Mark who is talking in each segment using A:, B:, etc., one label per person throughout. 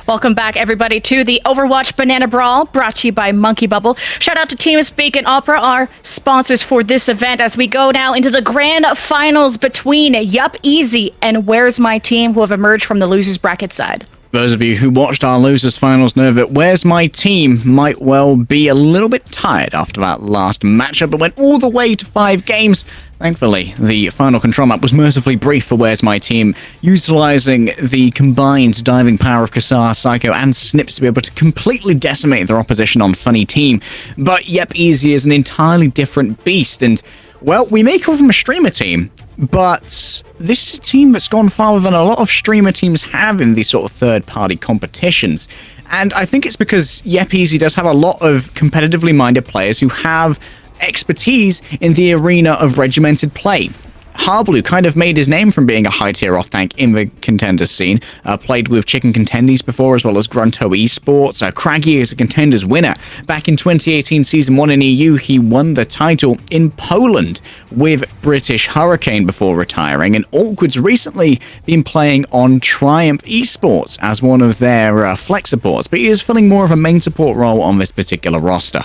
A: Welcome back, everybody, to the Overwatch Banana Brawl, brought to you by Monkey Bubble. Shout out to TeamSpeak and Opera, our sponsors for this event, as we go now into the grand finals between Yup Easy and Where's My Team, who have emerged from the losers bracket side.
B: Those of you who watched our losers finals know that Where's My Team might well be a little bit tired after that last matchup that went all the way to 5 games. Thankfully, the final control map was mercifully brief for Where's My Team, utilizing the combined diving power of Kassar, Psycho, and Snips to be able to completely decimate their opposition on Funny Team. But Yep Easy is an entirely different beast, and, well, we may call them a streamer team, but this is a team that's gone farther than a lot of streamer teams have in these sort of third-party competitions. And I think it's because Yep Easy does have a lot of competitively minded players who have expertise in the arena of regimented play. Harblue kind of made his name from being a high-tier off-tank in the contenders scene. Played with Chicken Contendies before, as well as Grunto Esports. Craggy is a contenders winner. Back in 2018 Season 1 in EU, he won the title in Poland with British Hurricane before retiring. And Awkward's recently been playing on Triumph Esports as one of their flex supports, but he is filling more of a main support role on this particular roster.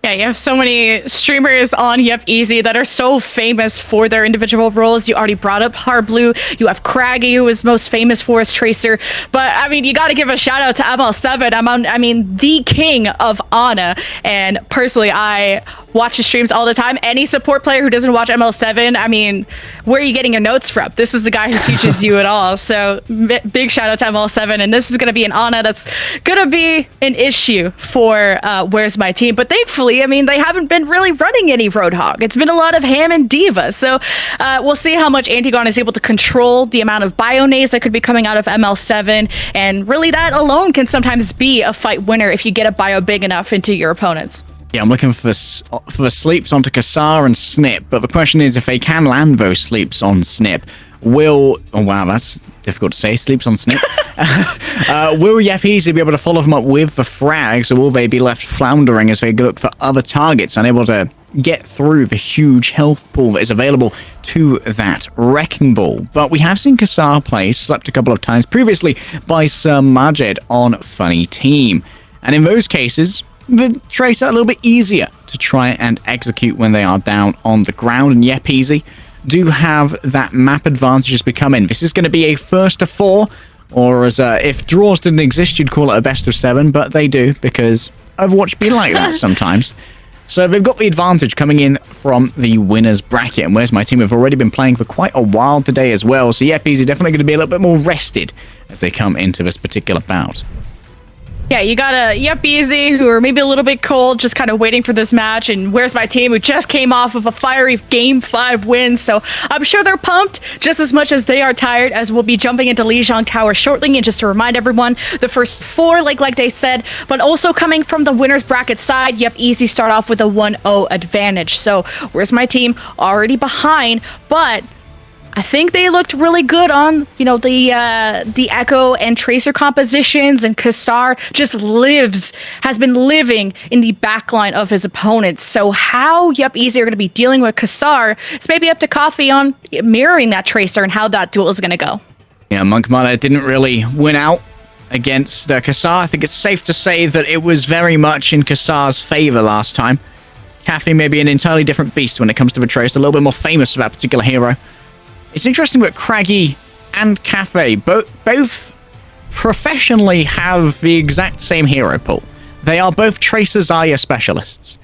A: Yeah, you have so many streamers on Yep Easy that are so famous for their individual roles. You already brought up Harblue. You have Craggy, who is most famous for his Tracer. But, I mean, you got to give a shout out to ML7. The king of Ana. And personally, I watch his streams all the time. Any support player who doesn't watch ML7, where are you getting your notes from? This is the guy who teaches you it all. So big shout out to ML7. And this is going to be an Ana that's going to be an issue for Where's My Team. But thankfully, they haven't been really running any Roadhog. It's been a lot of Ham and Diva. So we'll see how much Antigone is able to control the amount of Bionades that could be coming out of ML7. And really, that alone can sometimes be a fight winner if you get a bio big enough into your opponents.
B: Yeah, I'm looking for the sleeps onto Kassar and Snip, but the question is if they can land those sleeps on Snip, oh wow, that's difficult to say, sleeps on Snip. Will Yep Easy be able to follow them up with the frags, or will they be left floundering as they look for other targets, unable to get through the huge health pool that is available to that Wrecking Ball? But we have seen Kassar play, slept a couple of times previously by Sir Majid on Funny Team. And in those cases, the Tracer a little bit easier to try and execute when they are down on the ground, and Yep Easy do have that map advantage as we come in. This is going to be a first to 4, or as if draws didn't exist, you'd call it a best of 7, but they do, because Overwatch be like that sometimes. So they've got the advantage coming in from the winners bracket, and Where's My Team have already been playing for quite a while today as well, so Yep Easy definitely going to be a little bit more rested as they come into this particular bout.
A: Yeah, you got a Yep Easy, who are maybe a little bit cold, just kind of waiting for this match, and Where's My Team, who just came off of a fiery Game 5 win, so I'm sure they're pumped just as much as they are tired, as we'll be jumping into Lijiang Tower shortly. And just to remind everyone, the first 4, like they said, but also coming from the winner's bracket side, Yep Easy start off with a 1-0 advantage. So Where's My Team already behind, but I think they looked really good on, the Echo and Tracer compositions, and Kassar just has been living in the backline of his opponents. So how Yep Easy are going to be dealing with Kassar, it's maybe up to Coffee on mirroring that Tracer and how that duel is going to go.
B: Yeah, Monkmana didn't really win out against Kassar. I think it's safe to say that it was very much in Kassar's favor last time. Kathy may be an entirely different beast when it comes to the Tracer, a little bit more famous for that particular hero. It's interesting that Craggy and Cafe both professionally have the exact same hero pool. They are both Tracer Zarya specialists.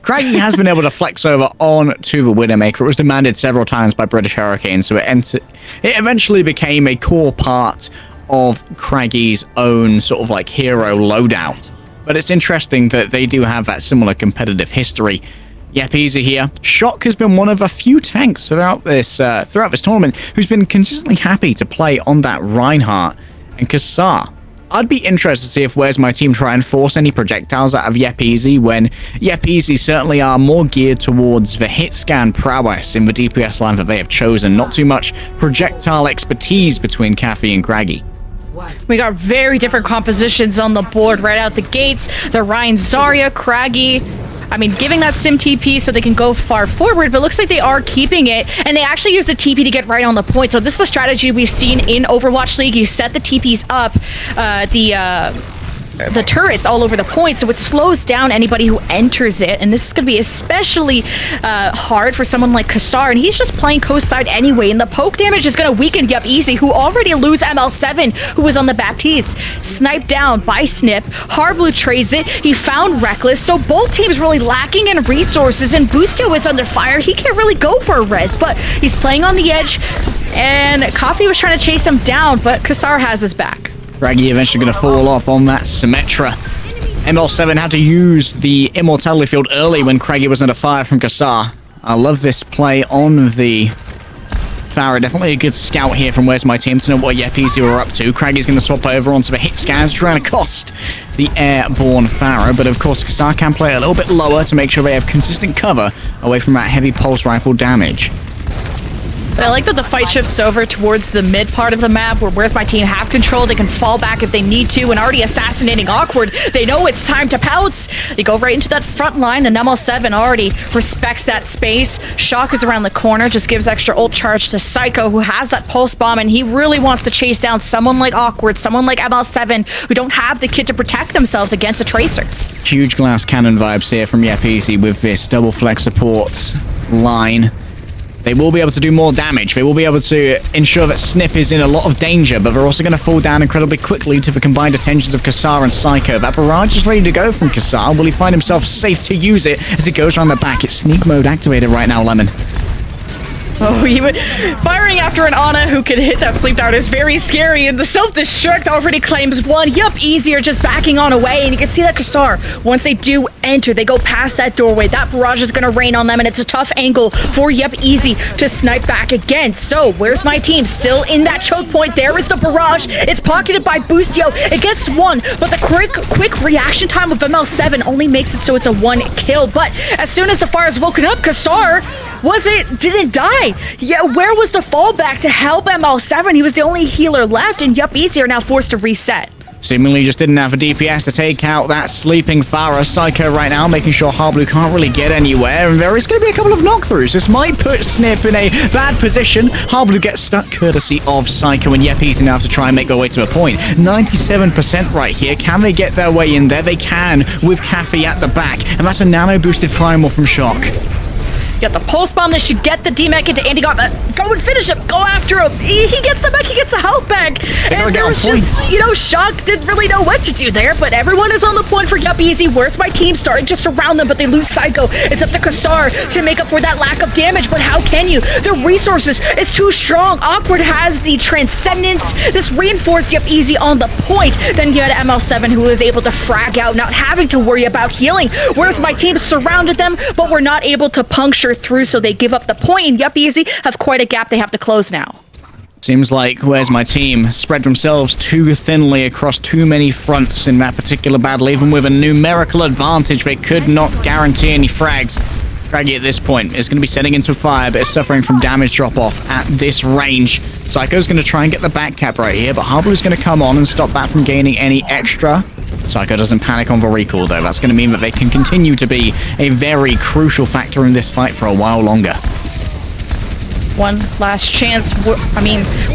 B: Craggy has been able to flex over on to the Widowmaker. It was demanded several times by British Hurricane, so it eventually became a core part of Craggy's own sort of like hero loadout. But it's interesting that they do have that similar competitive history. Yep Easy here. Shock has been one of a few tanks throughout this tournament who's been consistently happy to play on that Reinhardt and Kassar. I'd be interested to see if Where's My Team try and force any projectiles out of Yep Easy, when Yep Easy certainly are more geared towards the hit scan prowess in the DPS line that they have chosen, not too much projectile expertise between Kathy and Craggy.
A: We got very different compositions on the board right out the gates. The Ryan Zarya, Craggy, I mean, giving that sim TP so they can go far forward, but it looks like they are keeping it, and they actually use the TP to get right on the point. So this is a strategy we've seen in Overwatch League. You set the TPs up, the turrets all over the point, so it slows down anybody who enters it, and this is going to be especially hard for someone like Kassar, and he's just playing coast side anyway, and the poke damage is going to weaken Yup Easy, who already lose ML7, who was on the Baptiste. Sniped down by Snip. Hardblue trades it. He found Reckless, so both teams really lacking in resources, and Boostio is under fire. He can't really go for a res, but he's playing on the edge, and Coffee was trying to chase him down, but Kassar has his back.
B: Craggy eventually going to fall off on that Symmetra. ML7 had to use the Immortality Field early when Craggy was under fire from Kassar. I love this play on the Farah. Definitely a good scout here from Where's My Team to know what Yup Easy were up to. Craggy's going to swap over onto the hit scans, trying to cost the airborne Farah. But of course, Kassar can play a little bit lower to make sure they have consistent cover away from that heavy pulse rifle damage.
A: But I like that the fight shifts over towards the mid part of the map where Where's My Team have control. They can fall back if they need to, and already assassinating Awkward. They know it's time to pounce. They go right into that front line, and ML7 already respects that space. Shock is around the corner, just gives extra ult charge to Psycho, who has that pulse bomb, and he really wants to chase down someone like Awkward, someone like ML7, who don't have the kit to protect themselves against a Tracer.
B: Huge glass cannon vibes here from Yup Easy with this double flex support line. They will be able to do more damage. They will be able to ensure that Snip is in a lot of danger, but they're also going to fall down incredibly quickly to the combined attentions of Kassar and Psycho. That barrage is ready to go from Kassar. Will he find himself safe to use it as it goes around the back? It's sneak mode activated right now, Lemon.
A: Oh, even firing after an Ana who could hit that sleep dart is very scary, and the self-destruct already claims one. Yup, Easier just backing on away, and you can see that Kassar, once they do enter, they go past that doorway. That barrage is going to rain on them, and it's a tough angle for Yup Easy to snipe back again. So, Where's My Team? Still in that choke point. There is the barrage. It's pocketed by Boostio. It gets one, but the quick reaction time of ML7 only makes it so it's a one kill. But as soon as the fire is woken up, Kassar didn't die. Yeah, where was the fallback to help ML7? He was the only healer left, and Yup Easy are now forced to reset.
B: Seemingly just didn't have a DPS to take out that sleeping Farah. Psycho right now making sure Hardblue can't really get anywhere, and there is going to be a couple of knock-throughs. This might put Snip in a bad position. Hardblue gets stuck courtesy of Psycho, and Yup Easy now have to try and make their way to a point. 97% right here. Can they get their way in there? They can with Cafe at the back, and that's a nano-boosted Primal from Shock.
A: Got the pulse bomb. They should get the DMAC into Andy. Go and finish him. Go after him. He gets the back. He gets the health back. And there was just, Shock didn't really know what to do there, but everyone is on the point for Yup Easy. Where's My Team? Starting to surround them, but they lose Psycho. It's up to Kassar to make up for that lack of damage, but how can you? The resources is too strong. Awkward has the Transcendence. This reinforced Yup Easy on the point. Then you had ML7 who was able to frag out, not having to worry about healing. Where's My Team? Surrounded them, but were not able to puncture through, so they give up the point, and Yup Easy have quite a gap they have to close now.
B: Seems like Where's My Team spread themselves too thinly across too many fronts in that particular battle. Even with a numerical advantage, they could not guarantee any frags. Craggy at this point is going to be setting into fire, but is suffering from damage drop-off at this range. Psycho's going to try and get the back cap right here, but Harblue's going to come on and stop that from gaining any extra. Psycho doesn't panic on the recall, though. That's going to mean that they can continue to be a very crucial factor in this fight for a while longer.
A: One last chance.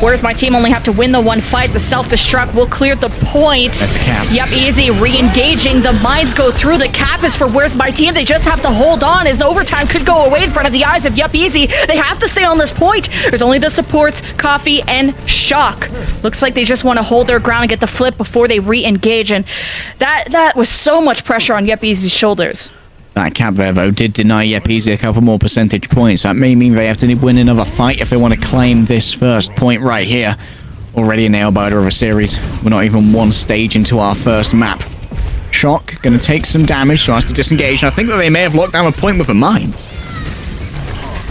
A: Where's My Team? Only have to win the one fight. The self-destruct will clear the point.
B: That's a cap.
A: Yup Easy re-engaging. The mines go through. The cap is for Where's My Team. They just have to hold on, as overtime could go away in front of the eyes of Yup Easy. They have to stay on this point. There's only the supports, Coffee, and Shock. Looks like they just want to hold their ground and get the flip before they re-engage, and that was so much pressure on Yup Easy's shoulders.
B: That cap there, though, did deny Yup Easy a couple more percentage points. That may mean they have to win another fight if they want to claim this first point right here. Already a nail-biter of a series. We're not even one stage into our first map. Shock going to take some damage, so has to disengage. And I think that they may have locked down a point with a mine.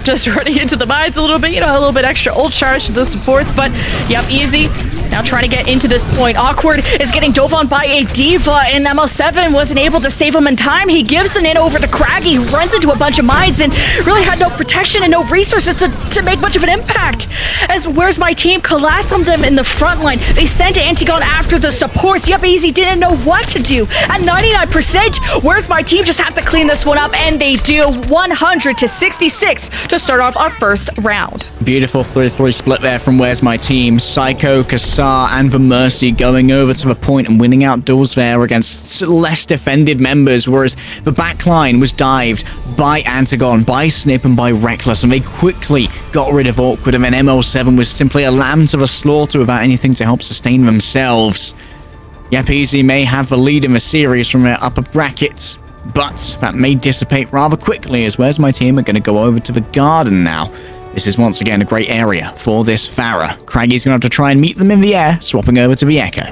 A: Just running into the mines a little bit, a little bit extra ult charge to the supports, but Yup Easy Now trying to get into this point. Awkward is getting dove on by a diva, and ML7 wasn't able to save him in time. He gives the nano over to Craggy, who runs into a bunch of mines and really had no protection and no resources to make much of an impact. As Where's My Team collapsed on them in the front line. They sent Antigone after the supports. Yep, Easy didn't know what to do. At 99%, Where's My Team just have to clean this one up, and they do. 100 to 66 to start off our first round.
B: Beautiful 3-3 split there from Where's My Team. Psycho, Kassar, and the Mercy going over to the point and winning outdoors there against less defended members, whereas the backline was dived by Antigone, by Snip, and by Reckless, and they quickly got rid of Awkward, and then ML7 was simply a lamb to the slaughter without anything to help sustain themselves. Yep, Easy may have the lead in the series from their upper bracket, but that may dissipate rather quickly as Where's My Team are going to go over to the Garden now. This is once again a great area for this Pharah. Craggy's going to have to try and meet them in the air, swapping over to the Echo.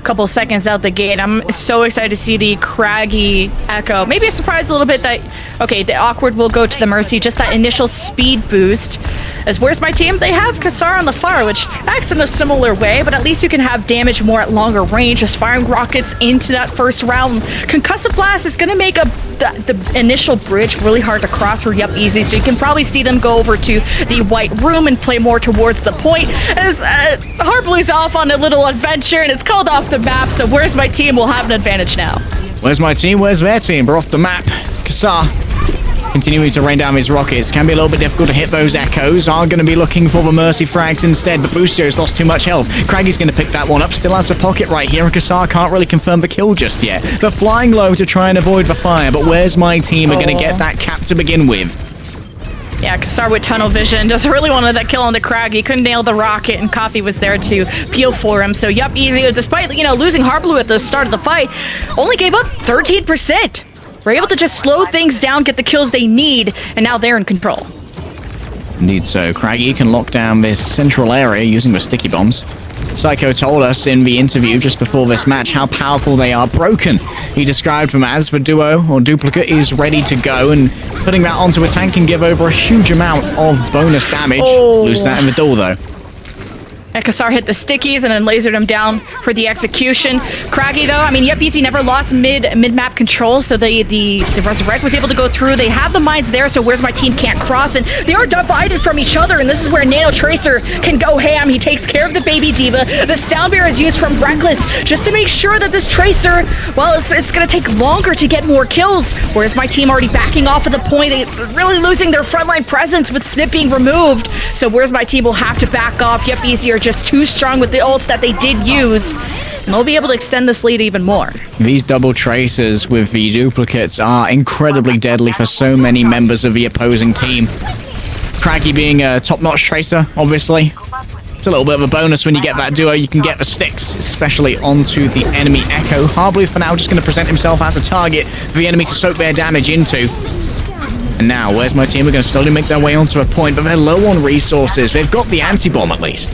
A: Couple seconds out the gate. I'm so excited to see the Craggy Echo. Maybe a surprise a little bit that, okay, the Awkward will go to the Mercy, just that initial speed boost. As Where's My Team? They have Kassar on the far, which acts in a similar way, but at least you can have damage more at longer range, just firing rockets into that first round. Concussive Blast is going to make the initial bridge really hard to cross for Yup Easy, so you can probably see them go over to the White Room and play more towards the point. As Heartblue's off on a little adventure, and it's called off the map, so Where's My Team will have an advantage now.
B: Where's My Team? Where's their team? We're off the map. Kassar continuing to rain down his rockets. Can be a little bit difficult to hit those Echoes. Are going to be looking for the Mercy frags instead, but Boostio's lost too much health. Craggy's going to pick that one up. Still has a pocket right here, and Kassar can't really confirm the kill just yet. They're flying low to try and avoid the fire, but Where's My Team are going to get that cap to begin with.
A: Yeah, Kassar with tunnel vision just really wanted that kill on the Craggy. Couldn't nail the rocket, and Coffee was there to peel for him. So Yup Easy, despite losing Heartblue at the start of the fight, only gave up 13%. We're able to just slow things down, get the kills they need, and now they're in control.
B: Indeed so. Craggy can lock down this central area using the sticky bombs. Psycho told us in the interview just before this match how powerful they are. Broken, he described them as. The duo or duplicate is ready to go, and putting that onto a tank can give over a huge amount of bonus damage. Lose that in the door though.
A: Kassar hit the stickies and then lasered him down for the execution. Craggy, though, I mean, Yup Easy never lost mid-map control, so the Resurrect was able to go through. They have the mines there, so Where's My Team can't cross, and they are divided from each other, and this is where Nano Tracer can go ham. He takes care of the baby diva. The sound barrier is used from Reckless just to make sure that this Tracer, well, it's going to take longer to get more kills. Where's My Team already backing off at the point? They're really losing their frontline presence with Snip being removed, so Where's My Team will have to back off. Yup Easy are just too strong with the ults that they did use, and they'll be able to extend this lead even more.
B: These double tracers with the duplicates are incredibly deadly for so many members of the opposing team. Craggy being a top-notch tracer, obviously. It's a little bit of a bonus when you get that duo. You can get the sticks, especially onto the enemy Echo. Heartblue for now just going to present himself as a target for the enemy to soak their damage into. And now, Where's My Team are going to slowly make their way onto a point, but they're low on resources. They've got the anti-bomb at least.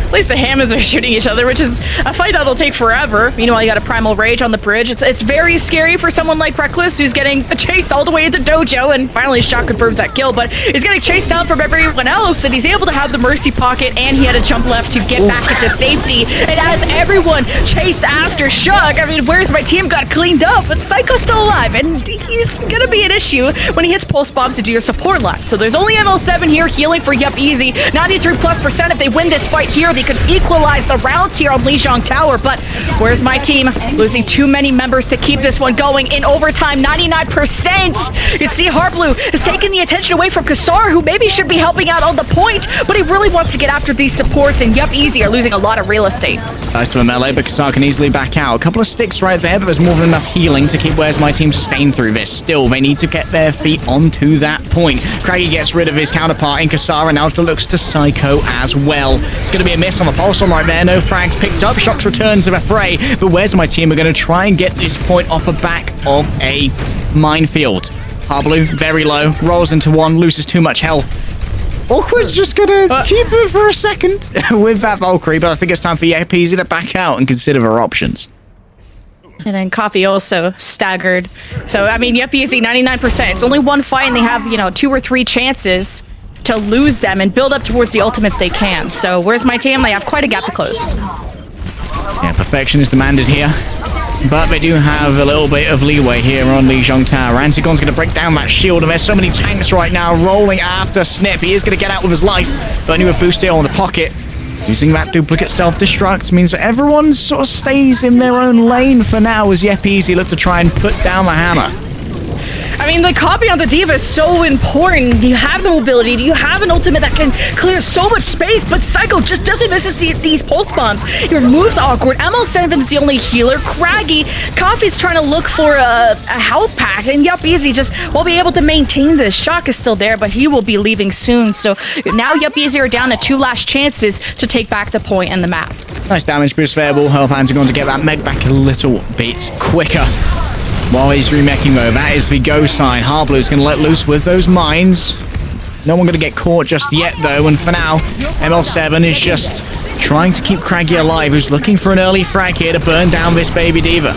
A: At least the Hammonds are shooting each other, which is a fight that'll take forever. Meanwhile, you got a Primal Rage on the bridge. It's very scary for someone like Reckless, who's getting chased all the way into Dojo, and finally Shot confirms that kill, but he's getting chased down from everyone else, and he's able to have the Mercy pocket, and he had a jump left to get back into safety. And as everyone chased after Shug, I mean, Where's My Team got cleaned up, but Psycho's still alive, and he's gonna be an issue when he hits pulse bombs to do your support line. So there's only ML7 here healing for Yup Easy. 93+% if they win this fight here. They could equalize the rounds here on Lijiang Tower, but Where's My Team losing too many members to keep this one going in overtime. 99%. You can see Heartblue has taken the attention away from Kassar, who maybe should be helping out on the point, but he really wants to get after these supports, and Yup Easy are losing a lot of real estate.
B: Nice to a melee, but Kassar can easily back out. A couple of sticks right there, but there's more than enough healing to keep Where's My Team sustained through this. Still, they need to get their feet onto that point. Craggy gets rid of his counterpart in Kassar, and now looks to Psycho as well. It's going to be a miss on the pulse on right there. No frags picked up. Shox returns to the fray, but Where's My Team are going to try and get this point off the back of a minefield. Heartblue, very low, rolls into one, loses too much health. Awkward's just gonna keep it for a second with that Valkyrie, but I think it's time for Yup Easy to back out and consider their options.
A: And then Coffee also staggered. So, I mean, Yup Easy, 99%. It's only one fight, and they have, 2 or 3 chances. to lose them and build up towards the ultimates they can. So where's my team? They have quite a gap to close.
B: Yeah, perfection is demanded here. But they do have a little bit of leeway here on Lijiang Tower. Antigon's going to break down that shield, and there's so many tanks right now rolling after Snip. He is going to get out with his life, but only with boost here on the pocket. Using that duplicate self-destruct means that everyone sort of stays in their own lane for now as Yep Easy look to try and put down the hammer.
A: I mean, the copy on the D.Va is so important. You have the mobility, you have an ultimate that can clear so much space, but Psycho just doesn't miss these pulse bombs. Your move's awkward. ML7's the only healer. Craggy, Coffee's trying to look for a health pack, and Yup Easy just won't be able to maintain this. Shock is still there, but he will be leaving soon. So now Yup Easy are down to 2 last chances to take back the point and the map.
B: Nice damage boost there. Will help Antigon to get that meg back a little bit quicker. While he's remeching though, that is the go sign. Harblue's going to let loose with those mines. No one going to get caught just yet though, and for now, ML7 is just trying to keep Craggy alive, who's looking for an early frag here to burn down this baby D.Va.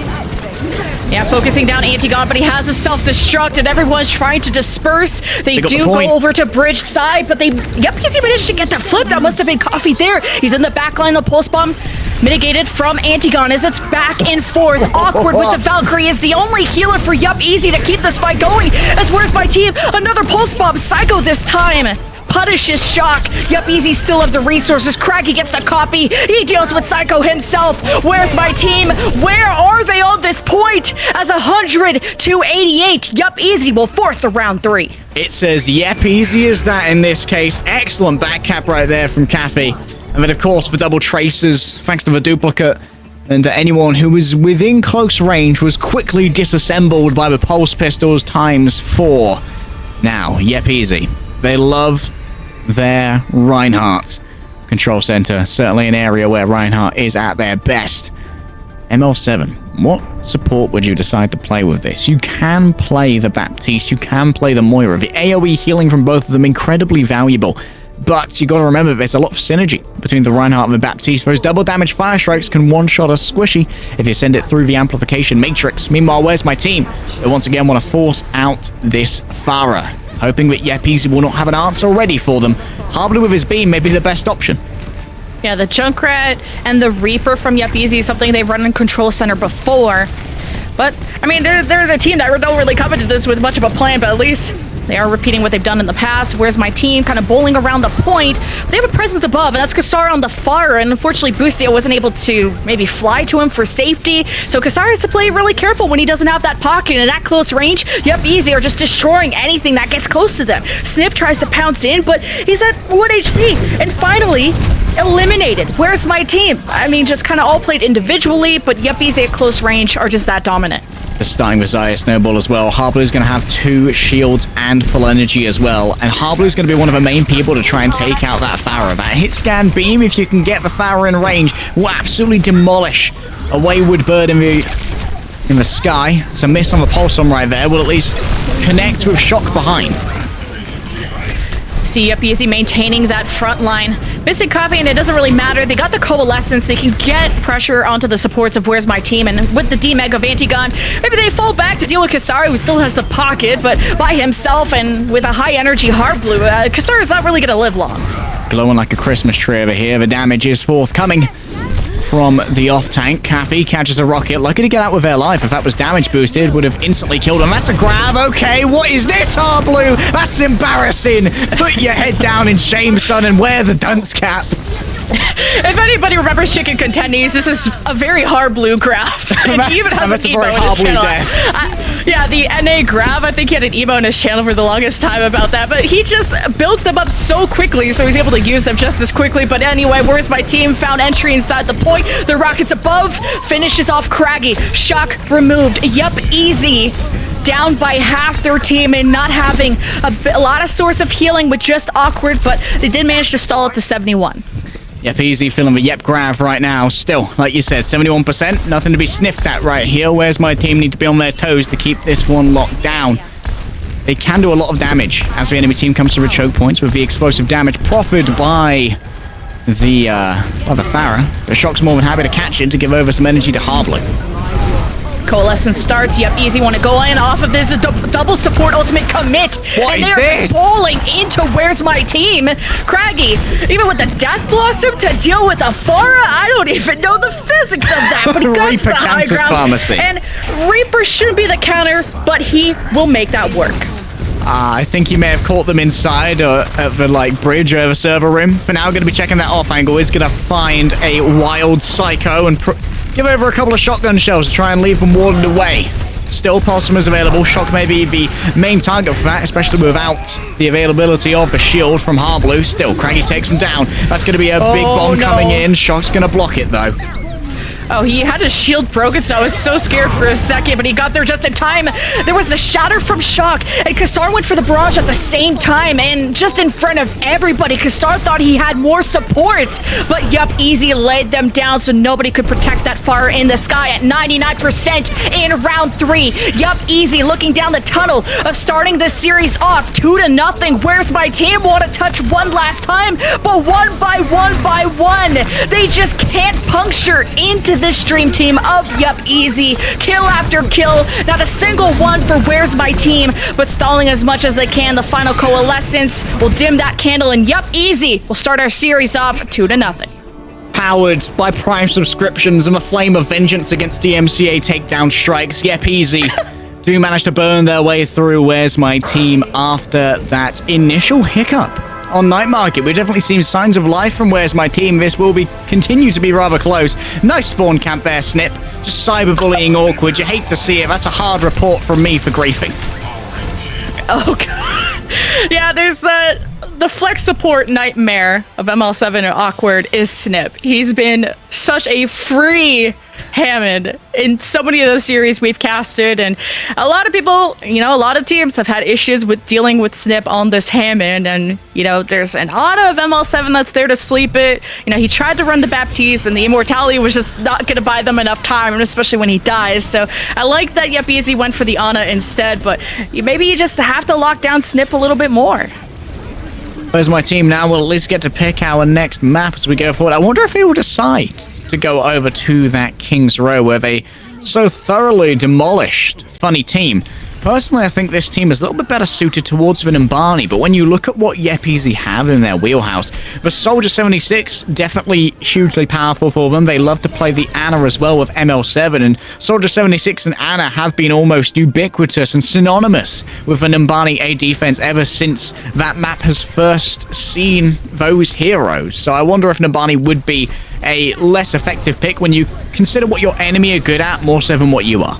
A: Yeah, focusing down Antigon, but he has a self-destruct, and everyone's trying to disperse. They do go over to bridge side, but Yep Easy managed to get that flip. That must have been Coffee there. He's in the back line, the pulse bomb mitigated from Antigon as it's back and forth. Awkward with the Valkyrie is the only healer for Yup Easy to keep this fight going. As where's my team? Another pulse bomb. Psycho this time punishes Shock. Yup Easy still have the resources. Craggy gets the copy. He deals with Psycho himself. Where's my team? Where are they on this point? As 100 to 88, Yup Easy will force the round 3.
B: It says Yep Easy is that in this case. Excellent back cap right there from Cafe. And then, of course, the double tracers, thanks to the duplicate. And anyone who was within close range was quickly disassembled by the pulse pistols ×4. Now, Yep Easy. They love their Reinhardt control center. Certainly an area where Reinhardt is at their best. ML7, what support would you decide to play with this? You can play the Baptiste, you can play the Moira. The AoE healing from both of them, incredibly valuable. But you got to remember there's a lot of synergy between the Reinhardt and the Baptiste. Those double damage fire strikes can one-shot a squishy if you send it through the amplification matrix. Meanwhile, where's my team? They once again want to force out this Pharah, hoping that Yep Easy will not have an answer ready for them. Harblu with his beam may be the best option.
A: Yeah, the Junkrat and the Reaper from Yup Easy is something they've run in Control Center before. But, I mean, they're the team that don't really come into this with much of a plan, but at least they are repeating what they've done in the past. Where's my team? Kind of bowling around the point. They have a presence above, and that's Kasara on the far, and unfortunately Boostio wasn't able to maybe fly to him for safety. So Kasara has to play really careful when he doesn't have that pocket, and at close range, Yup Easy are just destroying anything that gets close to them. Snip tries to pounce in, but he's at 1 HP, and finally eliminated. Where's my team? I mean, just kind of all played individually, but Yup Easy at close range are just that dominant.
B: The starting with Xayah Snowball as well. Harblue's going to have 2 shields and full energy as well. And Harblue's going to be one of the main people to try and take out that Pharah. That hit scan beam, if you can get the Pharah in range, will absolutely demolish a wayward bird in the sky. It's a miss on the pulse on right there. Will at least connect with Shock behind.
A: See Yup Easy maintaining that front line. Missing Coffee, and it doesn't really matter. They got the Coalescence. They can get pressure onto the supports of Where's My Team, and with the D-Meg of Antigon, maybe they fall back to deal with Kasara, who still has the pocket, but by himself and with a high-energy Harblu, Kasara's not really going to live long.
B: Glowing like a Christmas tree over here. The damage is forthcoming from the off-tank. Cafe catches a rocket. Lucky to get out with their life. If that was damage boosted, would have instantly killed him. That's a grab. Okay, what is this, Harblu? That's embarrassing. Put your head down in shame, son, and wear the dunce cap.
A: If anybody remembers Chicken Contendies, this is a very Harblu graph. And he even has an emo in his channel. Yeah, the NA grab, I think he had an emo in his channel for the longest time about that, but he just builds them up so quickly, so he's able to use them just as quickly. But anyway, Where's My Team? Found entry inside the point. The rockets above finishes off Craggy. Shock removed. Yup Easy down by half their team and not having a lot of source of healing with just awkward, but they did manage to stall at the 71.
B: Yep Easy feeling the Yep grab right now. Still, like you said, 71%. Nothing to be sniffed at right here. Where's My Team need to be on their toes to keep this one locked down. They can do a lot of damage as the enemy team comes to the choke points with the explosive damage proffered by the Pharah. The Shock's more than happy to catch it to give over some energy to Harblu.
A: Coalescence starts. Yep, Easy want to go in off of this double support ultimate commit.
B: What
A: and
B: is
A: they're
B: this?
A: falling into Where's My Team. Craggy, even with the Death Blossom to deal with a Pharah, I don't even know the physics of that, but he got to the high
B: Reaper
A: ground.
B: Pharmacy.
A: And Reaper shouldn't be the counter, but he will make that work.
B: I think he may have caught them inside at the bridge or the server room. For now, going to be checking that off angle. He's going to find a wild Psycho and give over a couple of shotgun shells to try and leave them warded away. Still, Possum is available. Shock may be the main target for that, especially without the availability of the shield from Harblue. Still, Craggy takes him down. That's going to be a big bomb coming in. Shock's going to block it, though.
A: Oh, he had his shield broken, so I was so scared for a second, but he got there just in time. There was a shatter from Shock, and Kassar went for the barrage at the same time, and just in front of everybody. Kassar thought he had more support, but Yup Easy laid them down so nobody could protect that fire in the sky at 99% in round 3. Yup Easy looking down the tunnel of starting this series off 2-0. Where's My Team? Want to touch one last time, but one by one, they just can't puncture into this dream team of Yup Easy. Kill after kill, not a single one for Where's My Team, but stalling as much as they can. The final Coalescence will dim that candle, and Yup Easy will start our series off 2-0.
B: Powered by Prime subscriptions and the flame of vengeance against DMCA takedown strikes, Yep Easy do manage to burn their way through Where's My Team after that initial hiccup on Night Market. We've definitely seen signs of life from Where's My Team. This will continue to be rather close. Nice spawn camp there, Snip. Just cyberbullying awkward. You hate to see it. That's a hard report from me for griefing.
A: Oh, God. Yeah, there's the flex support nightmare of ML7 and Awkward is Snip. He's been such a free Hammond in so many of those series we've casted, and a lot of people, a lot of teams have had issues with dealing with Snip on this Hammond, and there's an Ana of ML7 that's there to sleep it. He tried to run the Baptiste, and the Immortality was just not going to buy them enough time, and especially when he dies. So I like that Yup Easy went for the Ana instead, but maybe you just have to lock down Snip a little bit more.
B: Where's My Team now? We'll at least get to pick our next map as we go forward. I wonder if he will decide to go over to that King's Row where they so thoroughly demolished Funny Team. Personally, I think this team is a little bit better suited towards the Nimbani, but when you look at what Yep Easy have in their wheelhouse, the Soldier 76, definitely hugely powerful for them. They love to play the Ana as well with ML7, and Soldier 76 and Ana have been almost ubiquitous and synonymous with the Nimbani A defense ever since that map has first seen those heroes. So I wonder if Nimbani would be a less effective pick when you consider what your enemy are good at more so than what you are.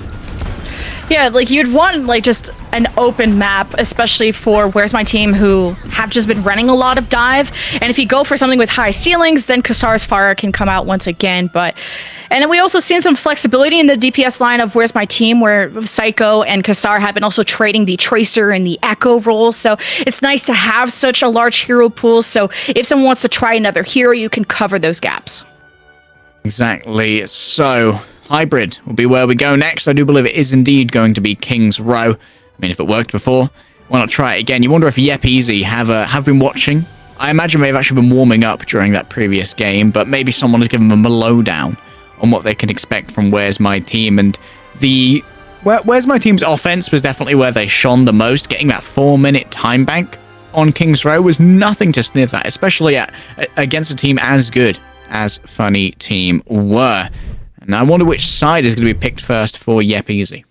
A: Yeah, you'd want just an open map, especially for Where's My Team, who have just been running a lot of dive. And if you go for something with high ceilings, then Kassar's Pharah can come out once again. And then we also seen some flexibility in the DPS line of Where's My Team, where Psycho and Kassar have been also trading the Tracer and the Echo roles. So it's nice to have such a large hero pool. So if someone wants to try another hero, you can cover those gaps.
B: Exactly. So Hybrid will be where we go next. I do believe it is indeed going to be King's Row. I mean, if it worked before, why not try it again? You wonder if Yep Easy have been watching. I imagine they've actually been warming up during that previous game, but maybe someone has given them a lowdown on what they can expect from Where's My Team. And Where's My Team's offense was definitely where they shone the most. Getting that 4-minute time bank on King's Row was nothing to sniff at, especially against a team as good as Funny Team were. And I wonder which side is going to be picked first for Yep Easy.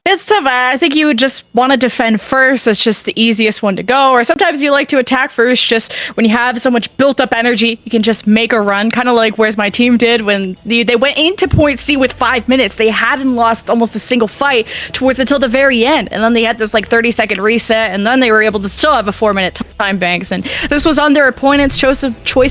A: It's tough. I think you would just want to defend first. It's just the easiest one to go. Or sometimes you like to attack first. Just when you have so much built up energy, you can just make a run. Kind of like Where's My Team did when they went into point C with 5 minutes. They hadn't lost almost a single fight until the very end. And then they had this 30-second reset. And then they were able to still have a 4-minute time banks. And this was on their opponent's choice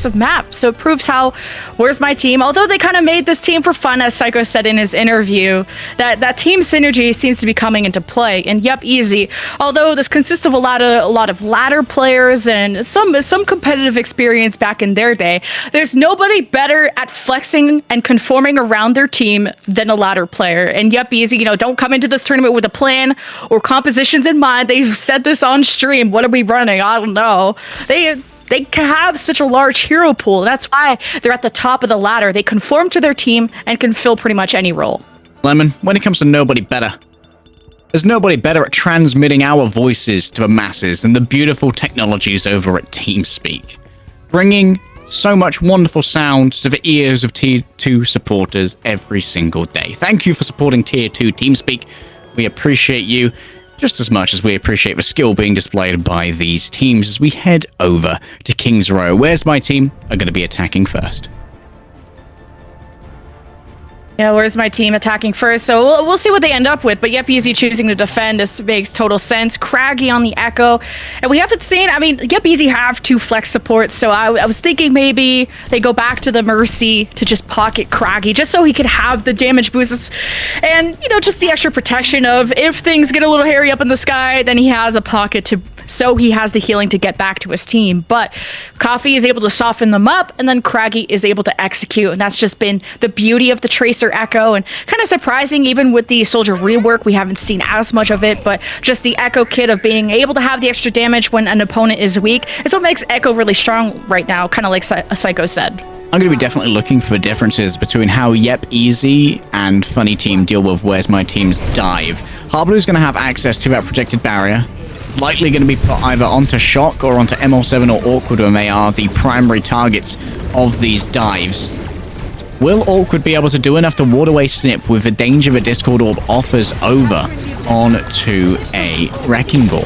A: of map. So it proves how Where's My Team, although they kind of made this team for fun, as Psycho said in his interview, that team synergy seems to be coming into play. And Yep Easy, although this consists of a lot of ladder players and some competitive experience back in their day, there's nobody better at flexing and conforming around their team than a ladder player. And Yep Easy, don't come into this tournament with a plan or compositions in mind. They've said this on stream. What are we running? I don't know. They have such a large hero pool. That's why they're at the top of the ladder. They conform to their team and can fill pretty much any role.
B: Lemon, when it comes to nobody better, there's nobody better at transmitting our voices to the masses than the beautiful technologies over at TeamSpeak. Bringing so much wonderful sound to the ears of Tier 2 supporters every single day. Thank you for supporting Tier 2 TeamSpeak. We appreciate you just as much as we appreciate the skill being displayed by these teams as we head over to King's Row. Where's my team are going to be attacking first.
A: Yeah, where's my team attacking first? So we'll see what they end up with. But yep, Easy choosing to defend. This makes total sense. Craggy on the Echo. And we haven't seen, I mean, yep, Easy have 2 flex supports. So I was thinking maybe they go back to the Mercy to just pocket Craggy, just so he could have the damage boosts. And, you know, just the extra protection of if things get a little hairy up in the sky, then he has a pocket to, so he has the healing to get back to his team. But Coffee is able to soften them up, and then Craggy is able to execute. And that's just been the beauty of the Tracer Echo, and kind of surprising even with the Soldier rework, we haven't seen as much of it, but just the Echo kit of being able to have the extra damage when an opponent is weak is what makes Echo really strong right now, kind of like Psycho said.
B: I'm going to be definitely looking for differences between how Yep Easy and Funny Team deal with Where's My Team's dive. Harblue's going to have access to that projected barrier, likely going to be put either onto Shock or onto ML7 or Awkward when they are the primary targets of these dives. Will Awkward be able to do enough to ward away Snip with the danger the Discord Orb offers over onto a Wrecking Ball?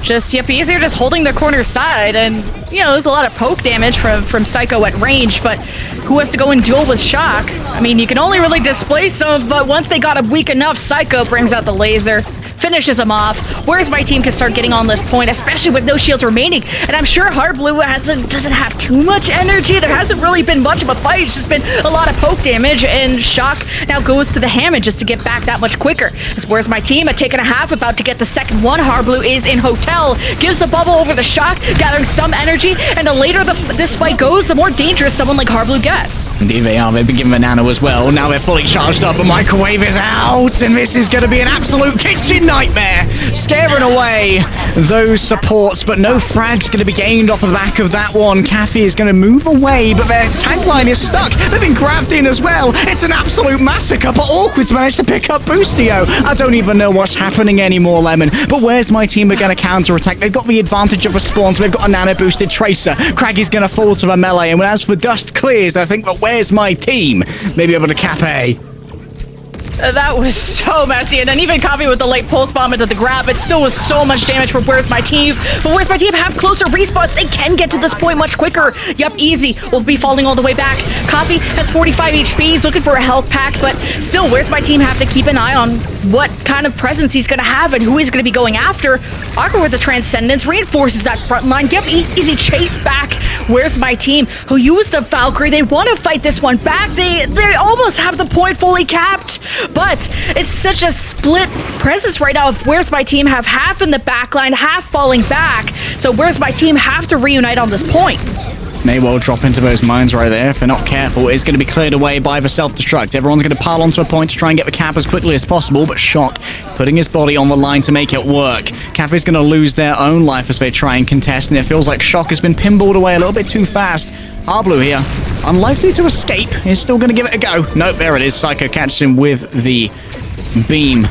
A: Just, yep, Easier just holding the corner side, and, you know, there's a lot of poke damage from Psycho at range, but who has to go and duel with Shock? I mean, you can only really displace them, but once they got him weak enough, Psycho brings out the laser, finishes him off. Where's My Team can start getting on this point, especially with no shields remaining. And I'm sure Hard Blue doesn't have too much energy. There hasn't really been much of a fight. It's just been a lot of poke damage, and Shock now goes to the Hammond just to get back that much quicker. As Where's My Team, a tick and a half, about to get the second one. Hard Blue is in Hotel, gives the bubble over the Shock, gathering some energy, and the later this fight goes, the more dangerous someone like Hard Blue gets.
B: Indeed they are. They've been given a nano as well. Now they're fully charged up. A microwave is out, and this is going to be an absolute kitchen nightmare. Scaring away those supports, but no frag's going to be gained off the back of that one. Kathy is going to move away, but their tank line is stuck. They've been grabbed in as well. It's an absolute massacre, but Awkward's managed to pick up Boostio. I don't even know what's happening anymore, Lemon. But Where's My Team are going to counter-attack? They've got the advantage of a spawn, so they've got a nano-boosted Tracer. Craggy's going to fall to the melee, and as the dust clears, I think that Where's My Team may be able to cap A.
A: That was so messy, and then even Coffee with the late pulse bomb into the grab, it still was so much damage for Where's My Team. But Where's My Team have closer respawns. They can get to this point much quicker. Yup, Easy will be falling all the way back. Coffee has 45 HP. He's looking for a health pack, but still, Where's My Team have to keep an eye on what kind of presence he's going to have and who he's going to be going after. Awkward with the Transcendence reinforces that front line. Yup, Easy chase back. Where's My Team, who used the Valkyrie? They want to fight this one back. They almost have the point fully capped. But it's such a split presence right now. If Where's My Team have half in the back line, half falling back. So Where's My Team have to reunite on this point.
B: May well drop into those mines right there if they're not careful. It's going to be cleared away by the self-destruct. Everyone's going to pile onto a point to try and get the cap as quickly as possible, but Shock putting his body on the line to make it work. Caffey's going to lose their own life as they try and contest, and it feels like Shock has been pinballed away a little bit too fast. Harblu here, unlikely to escape. He's still going to give it a go. Nope, there it is. Psycho catches him with the beam.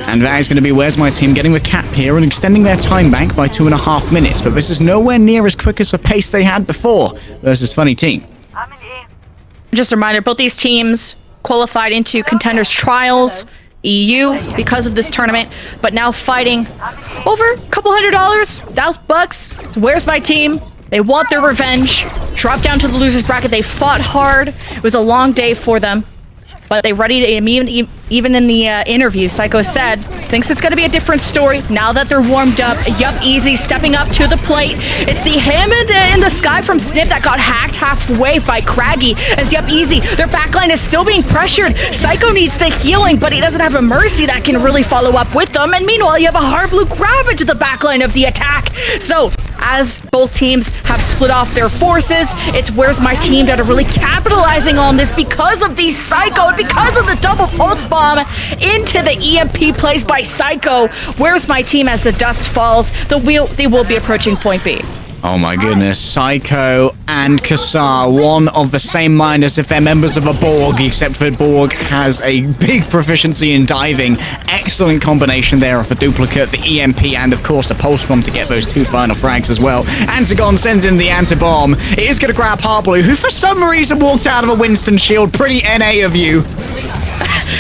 B: And that is going to be Where's My Team getting the cap here and extending their time bank by 2.5 minutes. But this is nowhere near as quick as the pace they had before versus Funny Team.
A: Just a reminder, both these teams qualified into Contenders Trials EU because of this tournament, but now fighting over a couple $100, $1,000. Where's My Team? They want their revenge. Drop down to the losers bracket. They fought hard. It was a long day for them. But they ready to, even in the interview, Psycho said, thinks it's going to be a different story now that they're warmed up. Yup, Easy stepping up to the plate. It's the Hammond in the sky from Snip that got hacked halfway by Craggy. As Yup, Easy, their backline is still being pressured. Psycho needs the healing, but he doesn't have a Mercy that can really follow up with them. And meanwhile, you have a Hard Blue grab into the backline of the attack. So, as both teams have split off their forces, it's Where's My Team that are really capitalizing on this because of the Psycho and because of the double pulse bomb into the EMP plays by Psycho. Where's My Team as the dust falls? They will be approaching point B.
B: Oh my goodness, Psycho and and Kassar, one of the same mind as if they're members of a Borg, except for Borg has a big proficiency in diving. Excellent combination there of the duplicate, the EMP, and of course the pulse bomb to get those 2 final frags as well. Antigon sends in the anti-bomb. It is going to grab Heartblue, who for some reason walked out of a Winston shield. Pretty NA of you.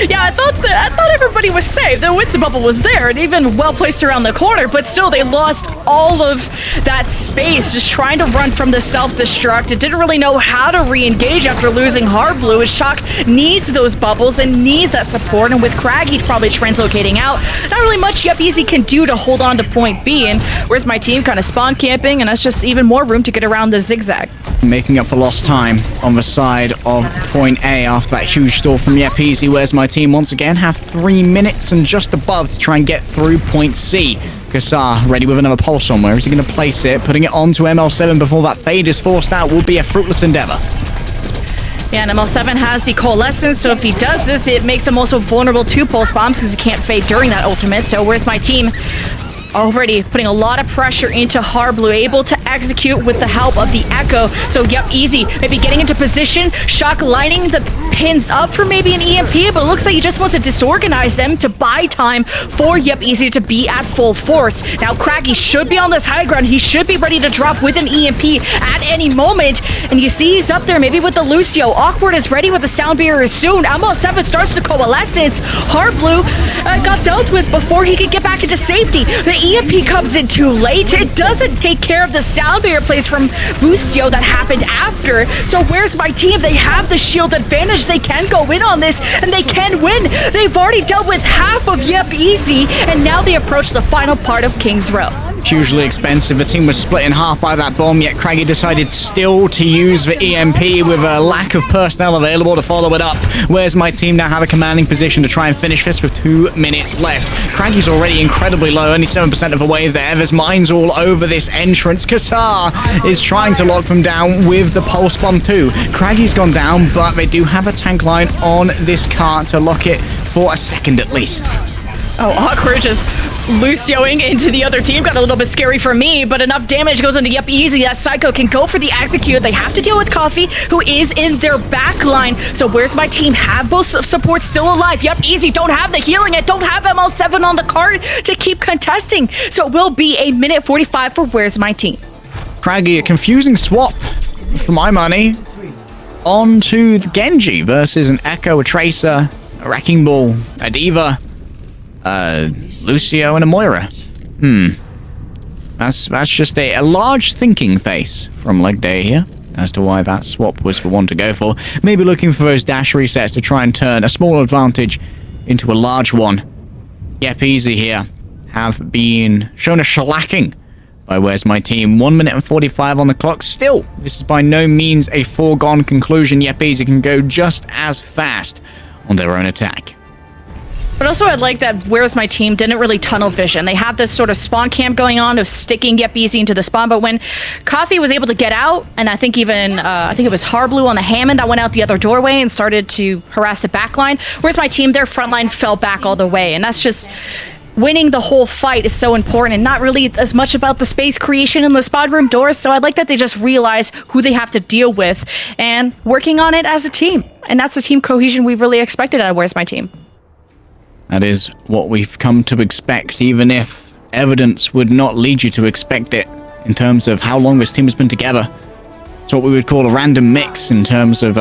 A: Yeah, I thought everybody was safe. The Winston bubble was there and even well placed around the corner, but still they lost all of that space just trying to run from the self-destruct. It didn't really know how to re-engage after losing Heartblue, as Shock needs those bubbles and needs that support, and with Craggy probably translocating out, not really much Yup Easy can do to hold on to point B, and where's my team kind of spawn camping, and that's just even more room to get around the zigzag.
B: Making up for lost time on the side of point A after that huge stall from Yep Easy. Where's my team once again have 3 minutes and just above to try and get through point C. Kassar ready with another pulse on. Where is he going to place it? Putting it onto ML7 before that fade is forced out will be a fruitless endeavor.
A: Yeah, and ML7 has the Coalescence, so if he does this, it makes him also vulnerable to pulse bombs because he can't fade during that ultimate. So where's my team? Already putting a lot of pressure into Heartblue, able to execute with the help of the Echo. So Yup Easy maybe getting into position, Shock lining the pins up for maybe an EMP, but it looks like he just wants to disorganize them to buy time for Yup Easy to be at full force. Now Craggy should be on this high ground. He should be ready to drop with an EMP at any moment. And you see he's up there maybe with the Lucio. Awkward is ready with the sound barrier soon. ML7 starts to Coalescence. Heartblue got dealt with before he could get back into safety. The EMP comes in too late. It doesn't take care of the sound barrier plays from Lucio that happened after. So where's my team? They have the shield advantage. They can go in on this, and they can win. They've already dealt with half of Yup Easy, and now they approach the final part of King's Row.
B: Hugely expensive. The team was split in half by that bomb, yet Craggy decided still to use the EMP with a lack of personnel available to follow it up. Where's my team now have a commanding position to try and finish this with 2 minutes left. Craggy's already incredibly low, only 7% of the way there. There's mines all over this entrance. Kassar is trying to lock them down with the pulse bomb too. Craggy's gone down, but they do have a tank line on this cart to lock it for a second at least.
A: Oh, Awkward just Lucioing into the other team. Got a little bit scary for me, but enough damage goes into Yup Easy. That Psycho can go for the execute. They have to deal with Coffee, who is in their back line. So where's my team? Have both supports still alive. Yup Easy don't have the healing. It don't have ML7 on the card to keep contesting. So it will be a minute 45 for where's my team.
B: Craggy, a confusing swap for my money. On to the Genji versus an Echo, a Tracer, a Wrecking Ball, a D.Va, Lucio, and a Moira. That's just a large thinking face from Leg Day here as to why that swap was the one to go for. Maybe looking for those dash resets to try and turn a small advantage into a large one. Yep Easy here have been shown a shellacking by Where's My Team. 1 minute and 45 on the clock. Still, this is by no means a foregone conclusion. Yep Easy can go just as fast on their own attack.
A: But also I like that Where's My Team didn't really tunnel vision. They had this sort of spawn camp going on of sticking Yup Easy into the spawn, but when Coffee was able to get out, and I think even, I think it was Heartblue on the Hammond that went out the other doorway and started to harass the backline, Where's My Team, their front line fell back all the way, and that's just... winning the whole fight is so important and not really as much about the space creation in the spawn room doors, so I like that they just realize who they have to deal with and working on it as a team. And that's the team cohesion we've really expected out of Where's My Team.
B: That is what we've come to expect, even if evidence would not lead you to expect it in terms of how long this team has been together. It's what we would call a random mix in terms of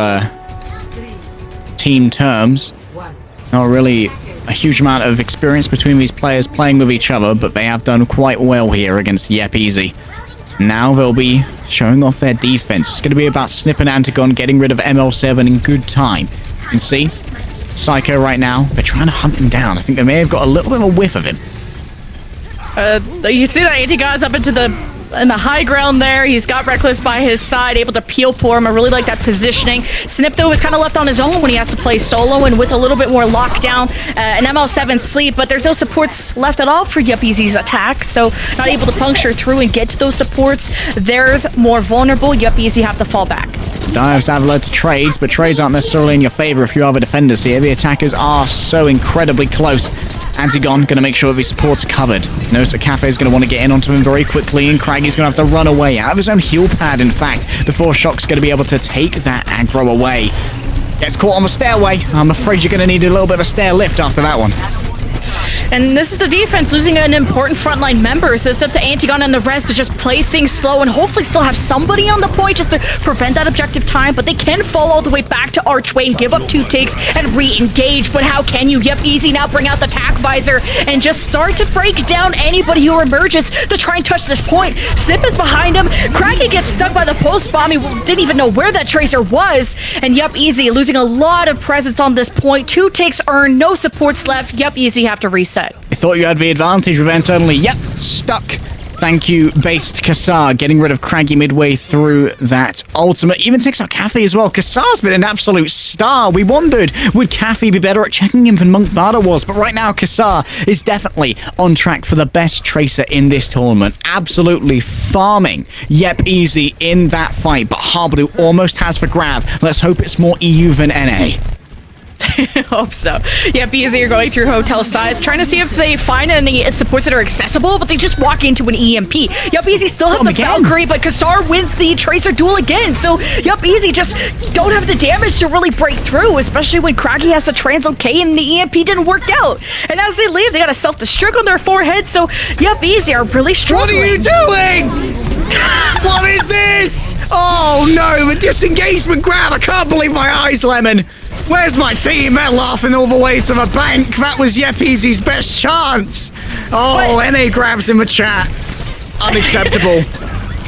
B: team terms. Not really a huge amount of experience between these players playing with each other, but they have done quite well here against Yep Easy. Now they'll be showing off their defense. It's going to be about snipping Antigon, getting rid of ML7 in good time. You can see Psycho right now, they're trying to hunt him down. I think they may have got a little bit of a whiff of him.
A: You can see that Antigon's up into the high ground there. He's got Reckless by his side, able to peel for him. I really like that positioning. Snip, though, is kind of left on his own when he has to play solo and with a little bit more lockdown and ML7 sleep, but there's no supports left at all for Yup Easy's attack, so not able to puncture through and get to those supports. There's more vulnerable. Yup Easy have to fall back.
B: Dives have led to trades, but trades aren't necessarily in your favor if you are the defenders here. The attackers are so incredibly close. Antigon going to make sure his supports are covered. Knows that Cafe is going to want to get in onto him very quickly, and Craggy's going to have to run away out of his own heal pad, in fact, before Shock's going to be able to take that aggro away. Gets caught on the stairway. I'm afraid you're going to need a little bit of a stair lift after that one.
A: And this is the defense losing an important frontline member, so it's up to Antigon and the rest to just play things slow and hopefully still have somebody on the point just to prevent that objective time, but they can fall all the way back to Archway and give up 2 takes and re-engage, but how can you? Yep, Easy now bring out the tack visor and just start to break down anybody who emerges to try and touch this point. Snip is behind him, Craggy gets stuck by the post bomb, he didn't even know where that Tracer was, and Yep, Easy losing a lot of presence on this point. 2 takes earned, no supports left, Yep, Easy have to reset.
B: You thought you had the advantage, but then suddenly, yep, stuck. Thank you, based Kassar, getting rid of Craggy midway through that ultimate. Even takes out Kathy as well. Kassar's been an absolute star. We wondered, would Kathy be better at checking him than Monk Barda was? But right now, Kassar is definitely on track for the best Tracer in this tournament. Absolutely farming Yep Easy in that fight. But Harblu almost has the grab. Let's hope it's more EU than NA.
A: Hope so. Yep, Easy are going through hotel sides, trying to see if they find any supports that are accessible, but they just walk into an EMP. Yep, Easy still have the Valkyrie, but Kassar wins the Tracer duel again. So, Yep, Easy just don't have the damage to really break through, especially when Craggy has to translocate and the EMP didn't work out. And as they leave, they got a self-destruct on their forehead, so Yep, Easy are really struggling.
B: What are you doing? What is this? Oh no, the disengagement grab. I can't believe my eyes, Lemon. Where's my team? They're laughing all the way to the bank. That was Yep Easy's best chance. Oh, NA grabs in the chat. Unacceptable.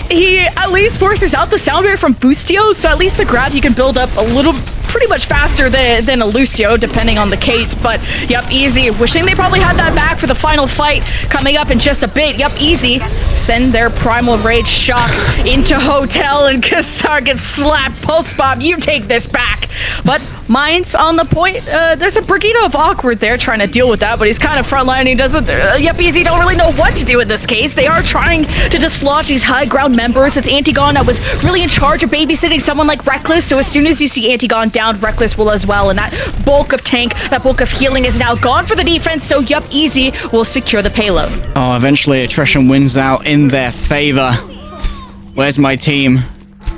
A: He at least forces out the sound wave from Boostio, so at least the grab you can build up a little, pretty much faster than a Lucio, depending on the case. But Yep, Easy, wishing they probably had that back for the final fight coming up in just a bit. Yep, Easy send their Primal Rage Shock into Hotel, and Kassar gets slapped. Pulse Bomb, you take this back. But Mind's on the point. There's a Brigitte of Awkward there trying to deal with that, but he's kind of frontline. He doesn't. Yep, Easy don't really know what to do in this case. They are trying to dislodge these high ground members. It's Antigon that was really in charge of babysitting someone like Reckless, so as soon as you see Antigon down, Reckless will as well, and that bulk of tank, that bulk of healing is now gone for the defense, so Yep, Easy will secure the payload.
B: Oh, eventually attrition wins out in their favor. Where's my team?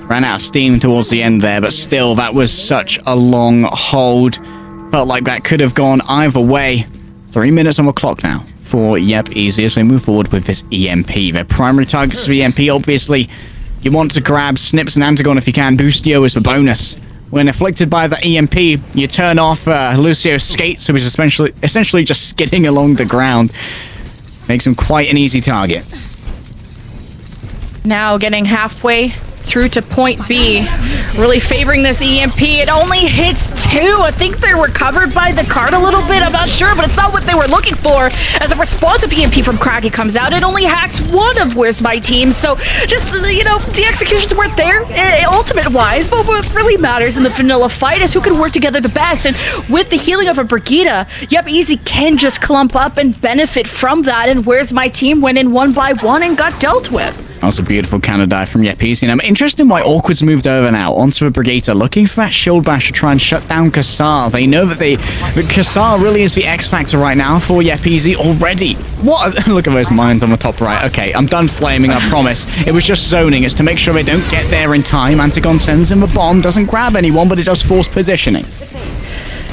B: Ran out of steam towards the end there, but still, that was such a long hold. Felt like that could have gone either way. 3 minutes on the clock now for Yep Easy as we move forward with this EMP. Their primary targets for EMP, obviously, you want to grab Snips and Antigon if you can. Boostio is the bonus. When afflicted by the EMP, you turn off Lucio's skates, so he's essentially just skidding along the ground. Makes him quite an easy target.
A: Now getting halfway through to point B, really favoring this EMP. It only hits 2. I think they were covered by the card a little bit, I'm not sure, but it's not what they were looking for. As a responsive EMP from Craggy comes out, it only hacks 1 of Where's My Team, so just, you know, the executions weren't there, ultimate-wise, but what really matters in the vanilla fight is who can work together the best, and with the healing of a Brigitte, Yep Easy can just clump up and benefit from that, and Where's My Team went in 1 by 1 and got dealt with.
B: That was a beautiful counter dive from Yep Easy. And I'm interested in why Awkward's moved over now onto the Brigitte, looking for that shield bash to try and shut down Kassar. They know that Kassar really is the X factor right now for Yep Easy already. What? Look at those mines on the top right. Okay, I'm done flaming, I promise. It was just zoning. It's to make sure they don't get there in time. Antigon sends him a bomb, doesn't grab anyone, but it does force positioning.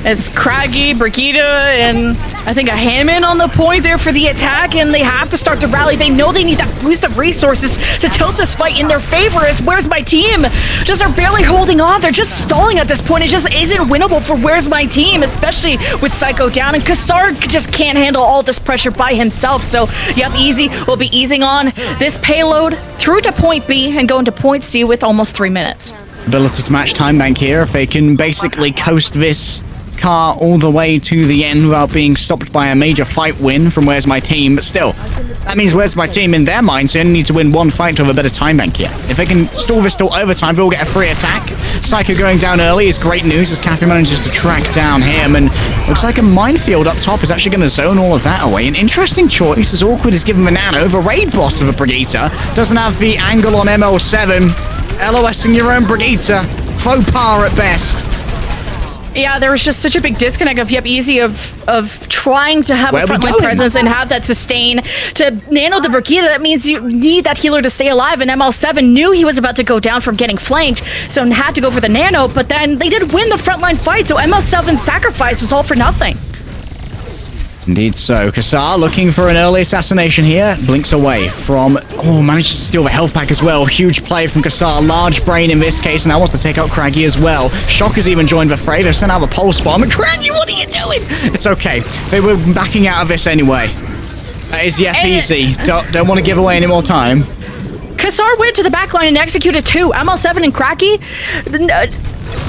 A: It's Craggy, Brigitte, and I think a Hammond on the point there for the attack, and they have to start to rally. They know they need that boost of resources to tilt this fight in their favor. As Where's My Team just are barely holding on. They're just stalling at this point. It just isn't winnable for Where's My Team, especially with Psycho down, and Kassar just can't handle all this pressure by himself. So, Yep Easy will be easing on this payload through to point B and going to point C with almost 3 minutes.
B: Ability to match time bank here if they can basically coast this car all the way to the end without being stopped by a major fight win from Where's My Team, but still, that means Where's My Team in their minds they only need to win 1 fight to have a better time bank here. If they can stall this till overtime, they'll get a free attack. Psycho going down early is great news as Kathy manages to track down him, and looks like a minefield up top is actually going to zone all of that away. An interesting choice as Awkward is given the nano. The raid boss of a Brigitte doesn't have the angle on ML7. LOSing your own Brigitte. Faux pas at best.
A: Yeah, there was just such a big disconnect of Easy of trying to have
B: Where
A: a
B: are we
A: frontline
B: going?
A: presence and have that sustain to nano the Brigida. That means you need that healer to stay alive, and ML7 knew he was about to go down from getting flanked, so had to go for the nano, but then they did win the frontline fight, so ML7's sacrifice was all for nothing.
B: Indeed so. Kassar looking for an early assassination here. Blinks away from... Oh, manages to steal the health pack as well. Huge play from Kassar. Large brain in this case. Now wants to take out Craggy as well. Shock has even joined the fray. They've sent out the pulse bomb. And Craggy, what are you doing? It's okay. They were backing out of this anyway. That is easy. Don't want to give away any more time.
A: Kassar went to the backline and executed two. ML7 and Craggy,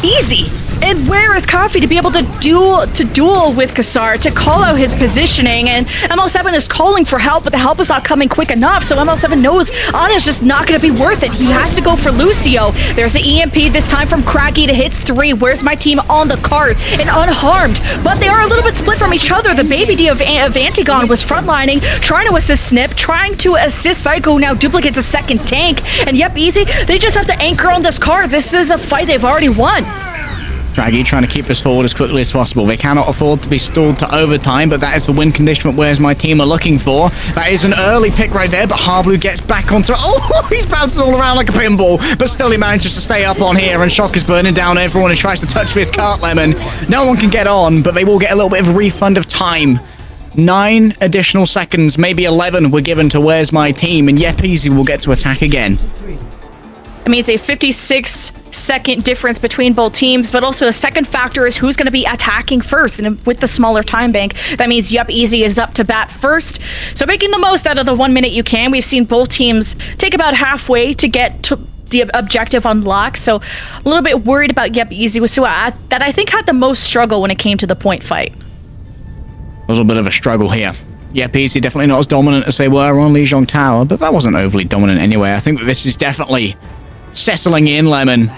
A: easy. And where is Coffee to be able to duel with Kassar, to call out his positioning? And ML7 is calling for help, but the help is not coming quick enough. So ML7 knows Ana's just not going to be worth it. He has to go for Lucio. There's the EMP this time from Craggy to hits 3. Where's my team on the cart and unharmed? But they are a little bit split from each other. The baby D of Antigone was frontlining, trying to assist Snip, trying to assist Psycho, now duplicates a second tank. And Easy, they just have to anchor on this cart. This is a fight they've already won.
B: Craggy trying to keep this forward as quickly as possible. They cannot afford to be stalled to overtime, but that is the win condition that Where's My Team are looking for. That is an early pick right there, but Harblue gets back onto... Oh, he's bouncing all around like a pinball, but still he manages to stay up on here, and Shock is burning down everyone who tries to touch this cart, Lemon. No one can get on, but they will get a little bit of a refund of time. 9 additional seconds, maybe 11 were given to Where's My Team, and Easy will get to attack again.
A: I mean, it's a 56-second difference between both teams, but also a second factor is who's going to be attacking first. And with the smaller time bank, that means Easy is up to bat first. So making the most out of the 1 minute you can. We've seen both teams take about halfway to get to the objective unlocked. So a little bit worried about Easy with Suat, that I think had the most struggle when it came to the point fight.
B: A little bit of a struggle here. Easy definitely not as dominant as they were on Lijiang Tower, but that wasn't overly dominant anyway. I think that this is definitely settling in, Lemon,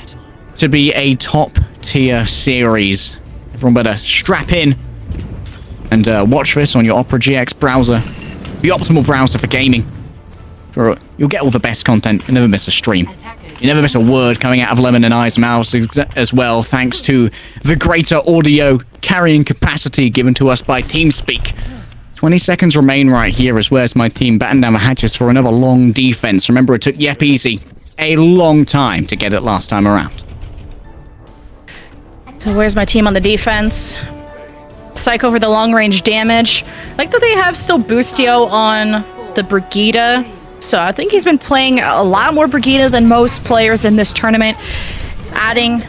B: to be a top-tier series. Everyone better strap in and watch this on your Opera GX browser. The optimal browser for gaming. You'll get all the best content. You never miss a stream. You never miss a word coming out of Lemon and I's mouths as well, thanks to the greater audio carrying capacity given to us by TeamSpeak. 20 seconds remain right here as Where's My Team batting down the hatches for another long defense. Remember, it took Easy a long time to get it last time around.
A: So Where's My Team on the defense? Psycho for the long-range damage. I like that they have still Boostio on the Brigida. So I think he's been playing a lot more Brigida than most players in this tournament. Adding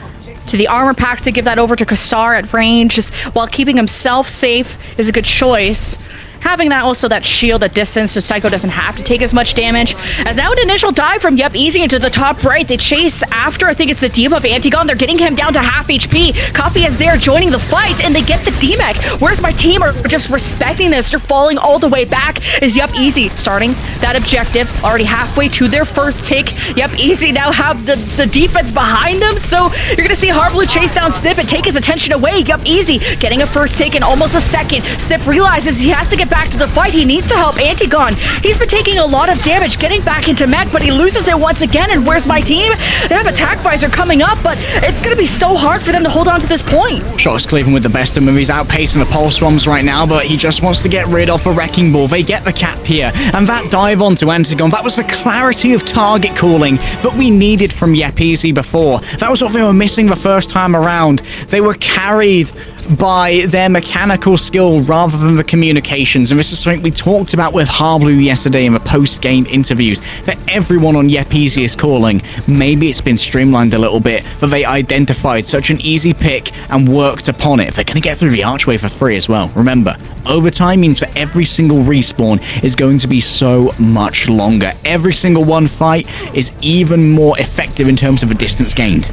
A: to the armor packs to give that over to Kassar at range, just while keeping himself safe, is a good choice. Having that also that shield at distance so Psycho doesn't have to take as much damage. As now an initial dive from Easy into the top right. They chase after, I think it's the Diva of Antigone. They're getting him down to half HP. Coffee is there joining the fight, and they get the D-Mech. Where's My Team are just respecting this. They're falling all the way back as Easy starting that objective. Already halfway to their first take. Easy now have the defense behind them, so you're going to see Harblue chase down Snip and take his attention away. Easy getting a first take in almost a second. Snip realizes he has to get back to the fight. He needs to help Antigone. He's been taking a lot of damage getting back into mech, but he loses it once again. And Where's My Team? They have attack visor coming up, but it's going to be so hard for them to hold on to this point.
B: Shock's cleaving with the best of them. He's outpacing the pulse bombs right now, but he just wants to get rid of a wrecking ball. They get the cap here, and that dive onto Antigone, that was the clarity of target calling that we needed from Easy before. That was what they were missing the first time around. They were carried by their mechanical skill rather than the communications, and this is something we talked about with Harblue yesterday in the post-game interviews, that everyone on Easy is calling. Maybe it's been streamlined a little bit, but they identified such an easy pick and worked upon it. They're going to get through the archway for free as well. Remember, overtime means that every single respawn is going to be so much longer. Every single one fight is even more effective in terms of the distance gained.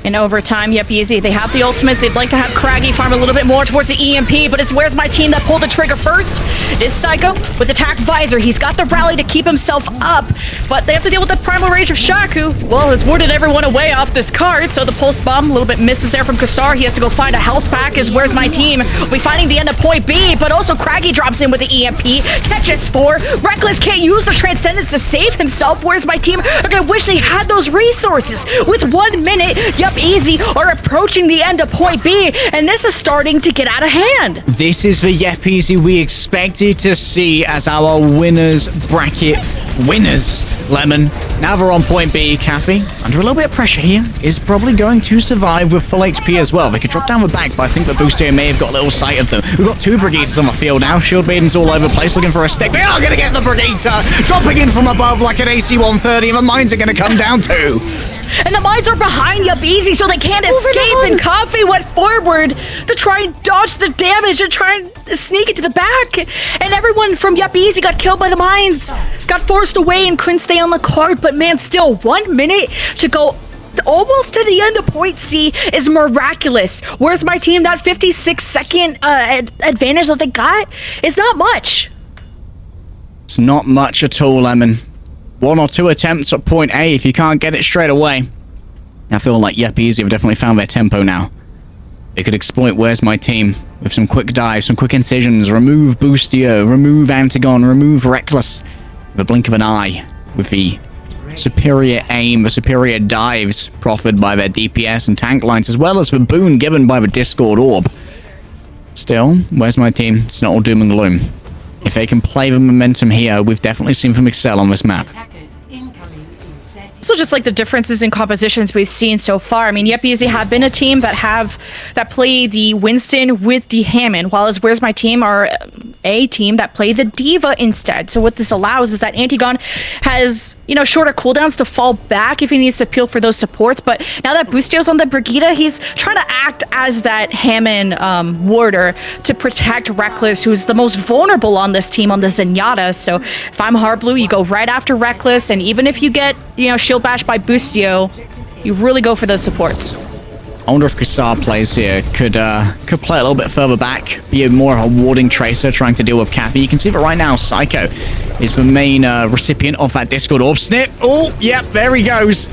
A: In overtime, Easy, they have the ultimates. They'd like to have Craggy farm a little bit more towards the EMP, but it's Where's My Team that pulled the trigger first. It is Psycho with attack visor. He's got the rally to keep himself up, but they have to deal with the primal rage of Shaku. Well, has warded everyone away off this cart, so the pulse bomb a little bit misses there from Kassar. He has to go find a health pack as Where's My Team will be finding the end of point B, but also Craggy drops in with the EMP, catches 4. Reckless can't use the Transcendence to save himself. Where's My Team are going to wish they had those resources. With 1 minute, Yup Easy are approaching the end of point B, and this is starting to get out of hand.
B: This is the Yep Easy we expected to see as our winners bracket winners. Lemon, now they're on point B. Kathy, under a little bit of pressure here, is probably going to survive with full HP as well. They could drop down the back, but I think the Boostio may have got a little sight of them. We've got two Brigitas on the field now. Shield Maidens all over the place looking for a stick. They are going to get the Brigita, dropping in from above like an AC-130, and the mines are going to come down too.
A: And the mines are behind Yup Easy, so they can't escape, and Coffee went forward to try and dodge the damage and try and sneak into the back. And everyone from Yup Easy got killed by the mines, got forced away and couldn't stay on the card. But man, still 1 minute to go almost to the end of point C is miraculous. Where's my team? That 56-second advantage that they got is not much.
B: It's not much at all, Lemon. 1 or 2 attempts at point A if you can't get it straight away. I feel like Yep Easy have definitely found their tempo now. They could exploit Where's My Team with some quick dives, some quick incisions, remove Boostio, remove Antigon, remove Reckless. With a blink of an eye, with the superior aim, the superior dives proffered by their DPS and tank lines, as well as the boon given by the Discord Orb. Still, Where's My Team? It's not all doom and gloom. If they can play the momentum here, we've definitely seen them excel on this map.
A: Also, just like the differences in compositions we've seen so far. I mean, Yep Easy have been a team that play the Winston with the Hammond, while as Where's My Team are a team that play the Diva instead. So what this allows is that Antigon has, shorter cooldowns to fall back if he needs to peel for those supports. But now that Boostio's on the Brigida, he's trying to act as that Hammond warder to protect Reckless, who's the most vulnerable on this team on the Zenyatta. So if I'm Harblu, you go right after Reckless, and even if you get, shield bash by Boostio, you really go for those supports.
B: I wonder if Kassar plays here could play a little bit further back, be more of a warding tracer trying to deal with Kathy. You can see that right now Psycho is the main recipient of that Discord Orb. Snip! Oh, yep, there he goes.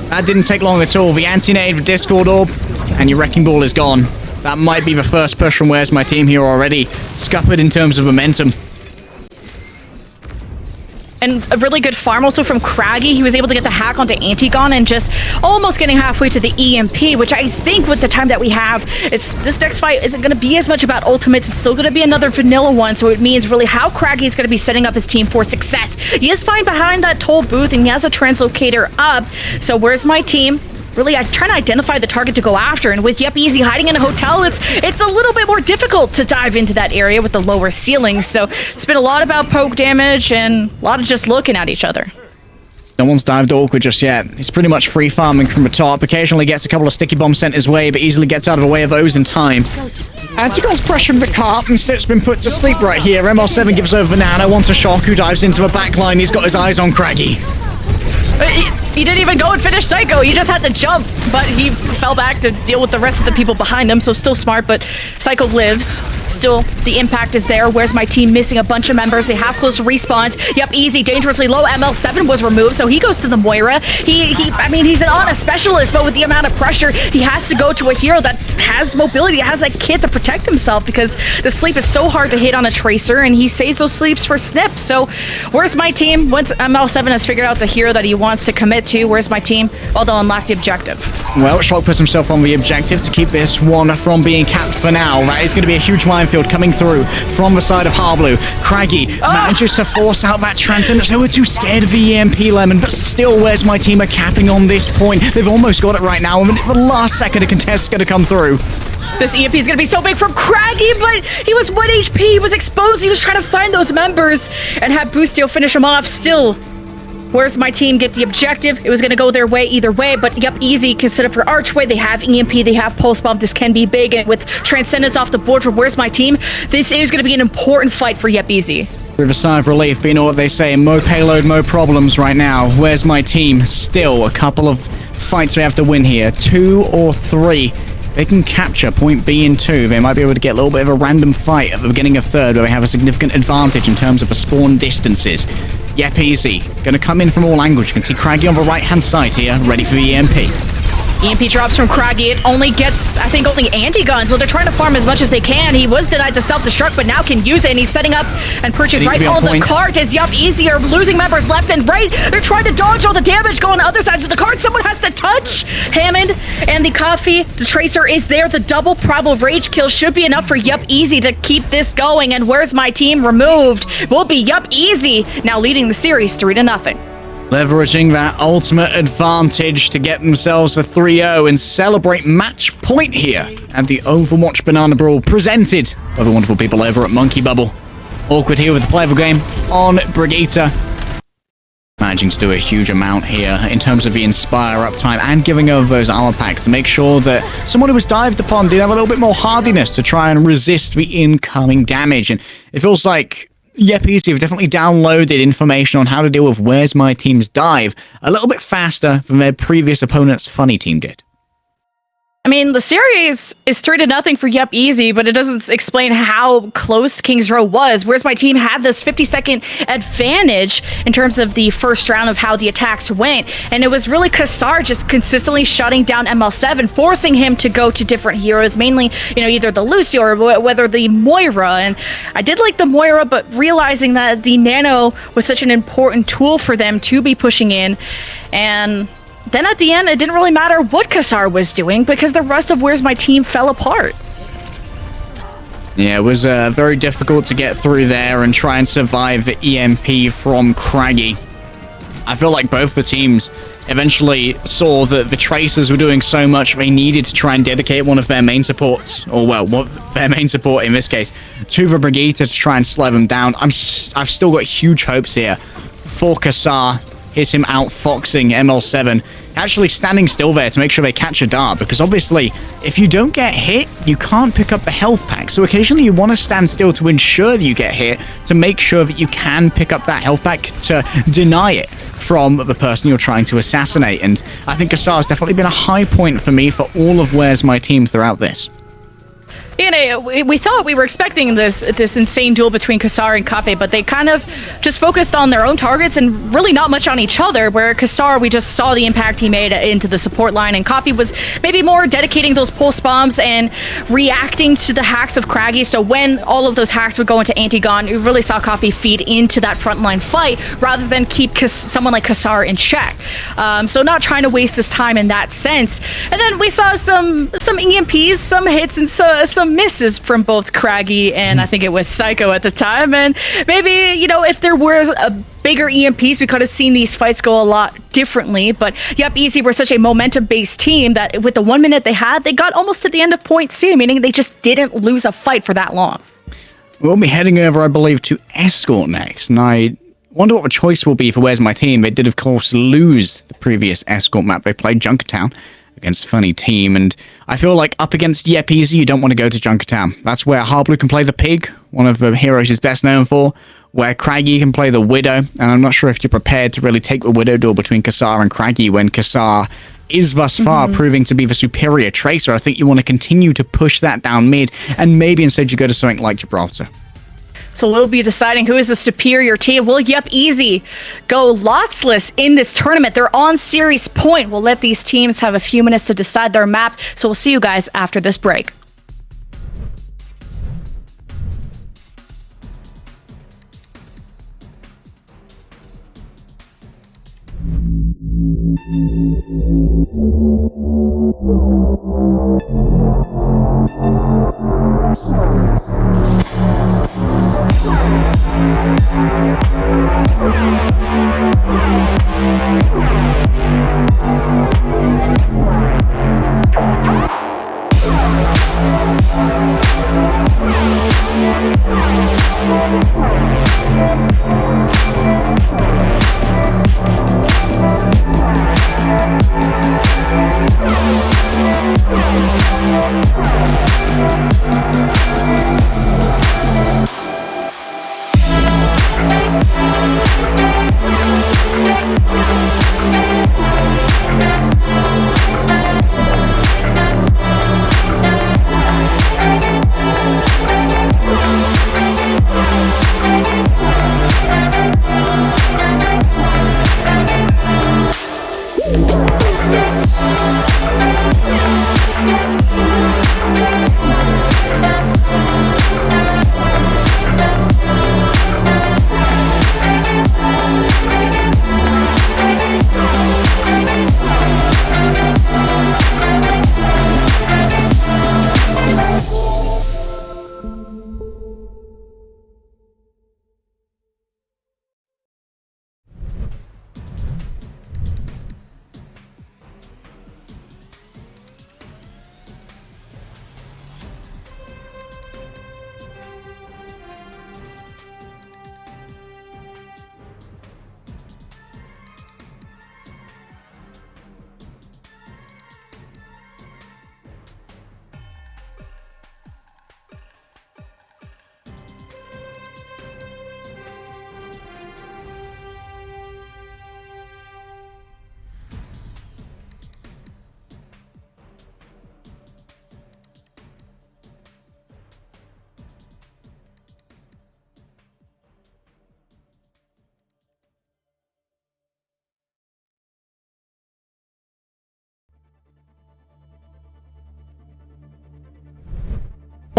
B: That didn't take long at all. The anti-nade, the Discord Orb, and your Wrecking Ball is gone. That might be the first push from Where's My Team here already. Scuppered in terms of momentum.
A: And a really good farm also from Craggy. He was able to get the hack onto Antigon and just almost getting halfway to the EMP, which I think with the time that we have, this next fight isn't going to be as much about ultimates. It's still going to be another vanilla one, so it means really how Craggy is going to be setting up his team for success. He is fine behind that toll booth, and he has a translocator up. So Where's My Team? Really, I'm trying to identify the target to go after, and with Yep Easy hiding in a hotel, it's a little bit more difficult to dive into that area with the lower ceilings. So it's been a lot about poke damage and a lot of just looking at each other.
B: No one's dived awkward just yet. He's pretty much free farming from the top. Occasionally gets a couple of sticky bombs sent his way, but easily gets out of the way of those in time. Antigon's pressuring the cart, and Snip's been put to sleep right here. ML7 gives over Nano, wants a shock, who dives into the backline. He's got his eyes on Craggy.
A: He didn't even go and finish Psycho. He just had to jump, but he fell back to deal with the rest of the people behind him, so still smart, but Psycho lives. Still, the impact is there. Where's My Team missing a bunch of members? They have close respawns. Yep, Easy, dangerously low. ML7 was removed, so he goes to the Moira. He's an Ana specialist, but with the amount of pressure, he has to go to a hero that has mobility, has that kit to protect himself, because the sleep is so hard to hit on a Tracer, and he saves those sleeps for Snip. So, Where's My Team? Once ML7 has figured out the hero that he wants to commit to, Where's My Team? Although unlock the objective.
B: Well, Shock puts himself on the objective to keep this one from being capped for now. That is going to be a huge minefield coming through from the side of Harblu. Craggy manages to force out that Transcendence. They were too scared of the EMP, Lemon, but still, Where's My Team are capping on this point. They've almost got it right now, and the last second a contest is going to come through.
A: This EMP is going to be so big from Craggy, but he was 1 HP. He was exposed. He was trying to find those members and have Boostio finish him off. Still, Where's My Team get the objective? It was going to go their way either way, but Yep Easy can set up for Archway. They have EMP, they have Pulse Bomb. This can be big, and with Transcendence off the board for Where's My Team, this is going to be an important fight for Yep Easy.
B: With a sigh of relief, but you know what they say, mo payload, mo problems right now. Where's My Team? Still a couple of fights we have to win here. 2 or 3. They can capture point B and 2. They might be able to get a little bit of a random fight at the beginning of 3rd, where they have a significant advantage in terms of the spawn distances. Yep Easy, going to come in from all angles. You can see Craggy on the right-hand side here, ready for the EMP.
A: EMP drops from Craggy. It only gets, I think, only anti-gun, so they're trying to farm as much as they can. He was denied the self-destruct, but now can use it, and he's setting up and perching right on the cart as Yup Easy are losing members left and right. They're trying to dodge all the damage going on other sides of the cart. Someone has to touch Hammond, and the coffee, the Tracer is there. The double probable rage kill should be enough for Yup Easy to keep this going, and where's my team removed will be Yup Easy, now leading the series 3-0.
B: Leveraging that ultimate advantage to get themselves a 3-0 and celebrate match point here at the Overwatch Banana Brawl presented by the wonderful people over at Monkey Bubble. Awkward here with the play of the game on Brigitte. Managing to do a huge amount here in terms of the Inspire uptime and giving over those armor packs to make sure that someone who was dived upon did have a little bit more hardiness to try and resist the incoming damage. And it feels like Easy have definitely downloaded information on how to deal with Where's My Team's dive a little bit faster than their previous opponent's Funny Team did.
A: I mean, the series is 3-0 for Yup Easy, but it doesn't explain how close King's Row was. Where's My Team had this 50-second advantage in terms of the first round of how the attacks went, and it was really Kassar just consistently shutting down ML7, forcing him to go to different heroes, mainly, either the Lucy or whether the Moira. And I did like the Moira, but realizing that the Nano was such an important tool for them to be pushing in, and then at the end, it didn't really matter what Kassar was doing because the rest of Where's My Team fell apart.
B: Yeah, it was very difficult to get through there and try and survive the EMP from Craggy. I feel like both the teams eventually saw that the Tracers were doing so much they needed to try and dedicate one of their main supports, or their main support in this case, to the Brigitte to try and slow them down. I've still got huge hopes here for Kassar. Here's him outfoxing ML7, actually standing still there to make sure they catch a dart, because obviously, if you don't get hit, you can't pick up the health pack. So occasionally you want to stand still to ensure that you get hit, to make sure that you can pick up that health pack to deny it from the person you're trying to assassinate. And I think Kassar has definitely been a high point for me for all of Where's My Team throughout this.
A: We thought we were expecting this insane duel between Kassar and Cafe, but they kind of just focused on their own targets and really not much on each other, where Kassar, we just saw the impact he made into the support line, and Cafe was maybe more dedicating those pulse bombs and reacting to the hacks of Craggy. So when all of those hacks would go into anti-gun, you really saw Cafe feed into that frontline fight rather than keep someone like Kassar in check. So not trying to waste his time in that sense. And then we saw some EMPs, some hits, and some misses from both Craggy and I think it was Psycho at the time. And maybe, if there was a bigger EMPs, we could have seen these fights go a lot differently. But Yup Easy were such a momentum-based team that with the 1 minute they had, they got almost to the end of point C, meaning they just didn't lose a fight for that long.
B: We'll be heading over, I believe, to Escort next. And I wonder what the choice will be for Where's My Team. They did, of course, lose the previous Escort map. They played Junkertown against Funny Team, and I feel like up against Yup Easy, you don't want to go to Junkertown. That's where Hardblue can play the Pig, one of the heroes he's best known for, where Craggy can play the Widow, and I'm not sure if you're prepared to really take the Widow duel between Kassar and Craggy when Kassar is thus far proving to be the superior Tracer. I think you want to continue to push that down mid, and maybe instead you go to something like Gibraltar.
A: So we'll be deciding who is the superior team. Will Yup Easy go lossless in this tournament? They're on series point. We'll let these teams have a few minutes to decide their map. So we'll see you guys after this break.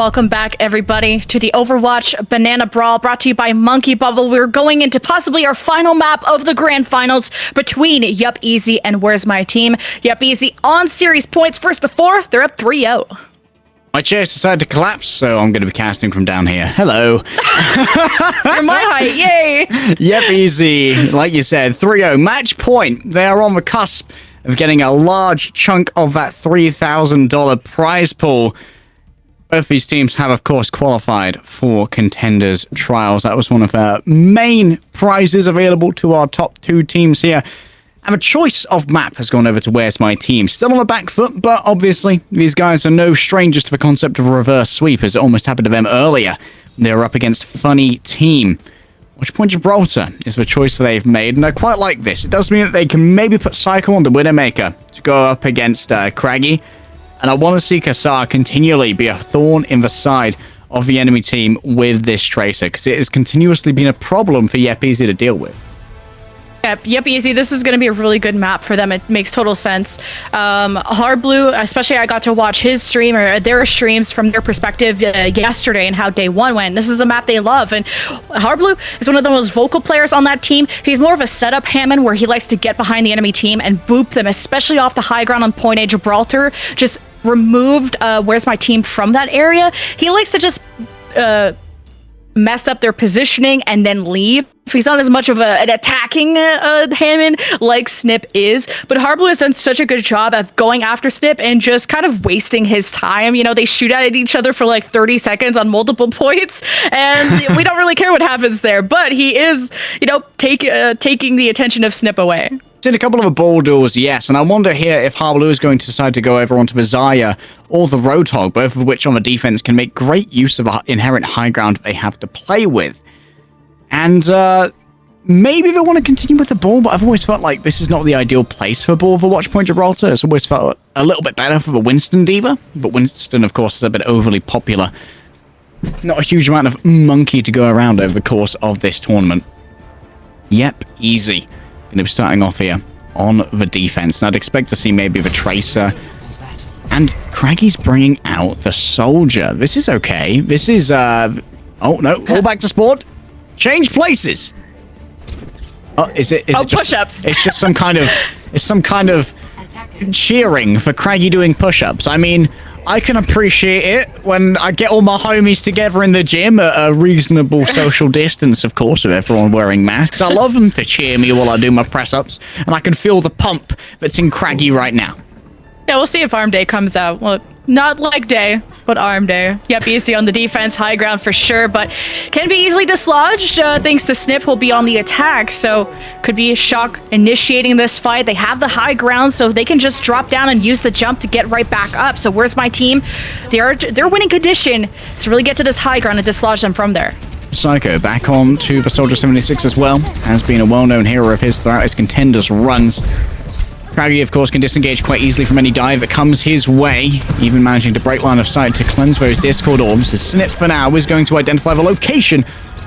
A: Welcome back, everybody, to the Overwatch Banana Brawl, brought to you by Monkey Bubble. We're going into possibly our final map of the grand finals between Yup Easy and Where's My Team. Yup Easy on series points, first to 4. They're up 3-0.
B: My chair's decided to collapse, so I'm going to be casting from down here. Hello.
A: From my height, yay!
B: Yep, easy. Like you said, 3-0. Match point. They are on the cusp of getting a large chunk of that $3,000 prize pool. Both these teams have, of course, qualified for Contenders Trials. That was one of our main prizes available to our top 2 teams here. And the choice of map has gone over to Where's My Team. Still on the back foot, but obviously these guys are no strangers to the concept of a reverse sweep, as it almost happened to them earlier. They were up against Funny Team. Watchpoint Gibraltar is the choice that they've made, and I quite like this. It does mean that they can maybe put Psycho on the Widowmaker to go up against Craggy. And I want to see Kassar continually be a thorn in the side of the enemy team with this Tracer, because it has continuously been a problem for Yep Easy to deal with.
A: Yep, Easy. This is going to be a really good map for them. It makes total sense. Hard Blue, especially I got to watch his stream or their streams from their perspective yesterday and how day 1 went. This is a map they love. And Hard Blue is one of the most vocal players on that team. He's more of a setup Hammond where he likes to get behind the enemy team and boop them, especially off the high ground on Point A. Gibraltar just removed Where's My Team from that area. He likes to just mess up their positioning and then leave. He's not as much of an attacking Hammond like Snip is, but Harblu has done such a good job of going after Snip and just kind of wasting his time. You know, they shoot at each other for like 30 seconds on multiple points, and we don't really care what happens there, but he is, you know, taking the attention of Snip away.
B: Seen a couple of the ball duels, yes, and I wonder here if Harbaloo is going to decide to go over onto the Zarya or the Roadhog, both of which on the defense can make great use of the inherent high ground they have to play with. And maybe they want to continue with the ball, but I've always felt like this is not the ideal place for ball for Watchpoint Gibraltar. It's always felt a little bit better for the Winston Diva, but Winston, of course, is a bit overly popular. Not a huge amount of monkey to go around over the course of this tournament. Yep, easy. Going to be starting off here on the defense. And I'd expect to see maybe the Tracer. And Craggy's bringing out the Soldier. This is okay. This is, oh, no. All back to sport. Change places. Oh, is it just
A: push-ups.
B: It's just some kind of cheering for Craggy doing push-ups. I mean, I can appreciate it when I get all my homies together in the gym at a reasonable social distance, of course, with everyone wearing masks. I love them to cheer me while I do my press-ups, and I can feel the pump that's in Craggy right now.
A: Yeah, we'll see if Arm Day comes out. Well, not like Day, but Arm Day. Yep, easy on the defense, high ground for sure, but can be easily dislodged thanks to Snip, who'll be on the attack, so could be a shock initiating this fight. They have the high ground, so they can just drop down and use the jump to get right back up. So Where's My Team? They're winning condition to really get to this high ground and dislodge them from there.
B: Psycho back on to the Soldier 76 as well. Has been a well-known hero of his throughout his Contenders runs. Craggy, of course, can disengage quite easily from any dive that comes his way, even managing to break line of sight to cleanse those Discord orbs. His Snip, for now, is going to identify the location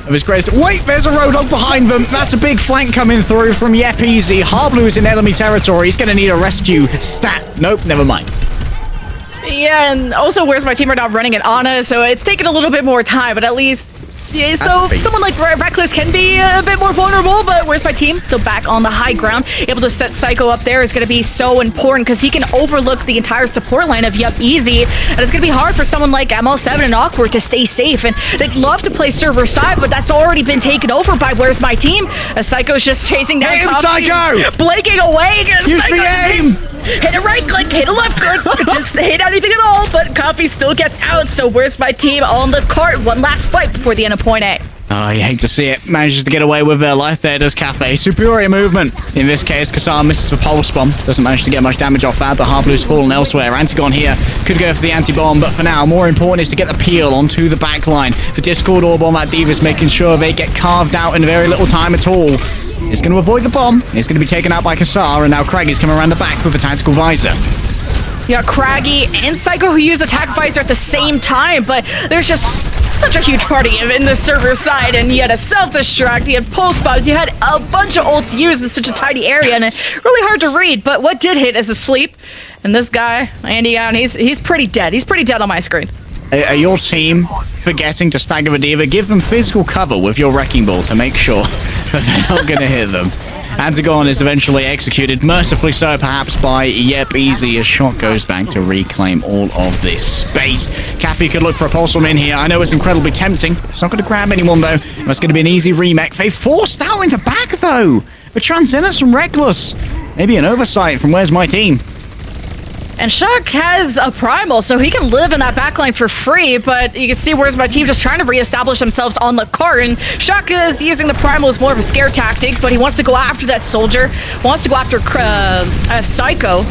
B: of his greatest... Wait, there's a Roadhog behind them! That's a big flank coming through from Yep Easy. Harblue is in enemy territory. He's going to need a rescue stat. Nope, never mind.
A: Yeah, and also Where's My Team are not running at Ana, so it's taken a little bit more time, but at least... Yeah, so someone like Reckless can be a bit more vulnerable, but Where's My Team? Still back on the high ground. Able to set Psycho up there is going to be so important because he can overlook the entire support line of Yup Easy, and it's going to be hard for someone like ML7 and Awkward to stay safe, and they'd love to play server side, but that's already been taken over by Where's My Team. Psycho's just chasing down
B: Psycho!
A: Blinking away!
B: Use the aim!
A: Hit a right click, hit a left click, just hit anything at all, but Coffee still gets out, so Where's My Team on the cart? One last fight before the end of Point A.
B: Oh, you hate to see it. Manages to get away with their life there, does Cafe. Superior movement. In this case, Kassar misses the pulse bomb. Doesn't manage to get much damage off that, but Harblue's fallen elsewhere. Antigon here could go for the anti-bomb, but for now, more important is to get the peel onto the back line. The Discord orb on that Diva's making sure they get carved out in very little time at all. He's going to avoid the bomb. He's going to be taken out by Kassar, and now Craggy's coming around the back with a tactical visor.
A: Yeah, Craggy and Psycho who use attack visor at the same time, but there's just such a huge party in the server side, and you had a self-destruct, you had pulse bombs, you had a bunch of ults used in such a tiny area, and it's really hard to read, but what did hit is a sleep, and this guy, Andy, he's pretty dead. He's pretty dead on my screen.
B: Are your team forgetting to stagger the diva? Give them physical cover with your wrecking ball to make sure that they're not going to hit them. Antigone is eventually executed, mercifully so perhaps by Yep Easy, as shot goes back to reclaim all of this space. Kathy could look for a pulse from in here. I know it's incredibly tempting. It's not going to grab anyone though. It's going to be an easy remake. They forced out in the back though. The Transcendence from Reckless. Maybe an oversight from Where's My Team.
A: And Shock has a primal, so he can live in that backline for free, but you can see Where's My Team just trying to reestablish themselves on the cart, and Shock is using the primal as more of a scare tactic, but he wants to go after that soldier, wants to go after Psycho,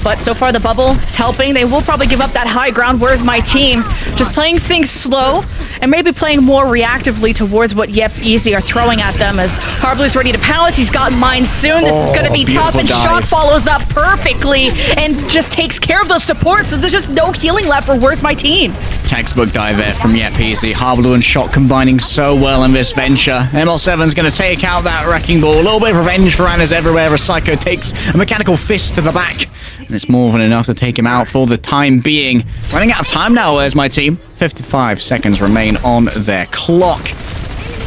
A: but so far the bubble is helping. They will probably give up that high ground. Where's My Team? Just playing things slow, and maybe playing more reactively towards what Yep Easy are throwing at them, as Harblue's ready to pounce. He's got mine soon. This is going to be tough, and Shock follows up perfectly and just takes care of those supports, so there's just no healing left for Where's My Team.
B: Textbook dive there from Yep Easy. Harblu and Shock combining so well in this venture. ML7's going to take out that wrecking ball. A little bit of revenge for Anna's everywhere as Psycho takes a mechanical fist to the back. And it's more than enough to take him out for the time being. Running out of time now, Where's My Team? 55 seconds remain on their clock.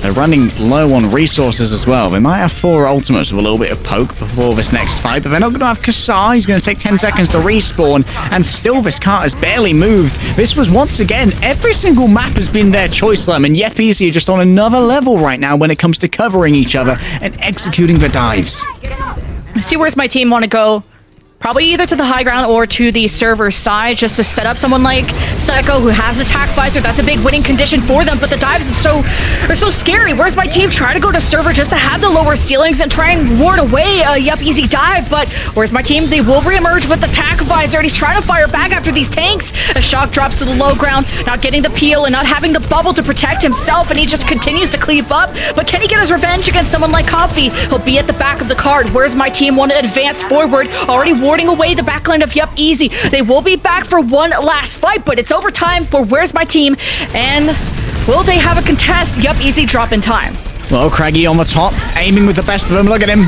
B: They're running low on resources as well. They might have 4 ultimates with a little bit of poke before this next fight, but they're not going to have Kassar. He's going to take 10 seconds to respawn, and still this cart has barely moved. This was, once again, every single map has been their choice, and Yep Easy are just on another level right now when it comes to covering each other and executing the dives.
A: I see Where's My Team want to go. Probably either to the high ground or to the server side, just to set up someone like Psycho, who has attack visor. That's a big winning condition for them, but the dives are so scary. Where's My Team? Try to go to server just to have the lower ceilings and try and ward away a Yep Easy dive, but Where's My Team? They will reemerge with attack visor, and he's trying to fire back after these tanks. A Shock drops to the low ground, not getting the peel and not having the bubble to protect himself, and he just continues to cleave up. But can he get his revenge against someone like Coffee? He'll be at the back of the card. Where's My Team want to advance forward, already warding away the backline of Yep Easy. They will be back for one last fight, but it's overtime for Where's My Team, and will they have a contest? Yep Easy drop in time.
B: Well, Craggy on the top, aiming with the best of them. Look at him.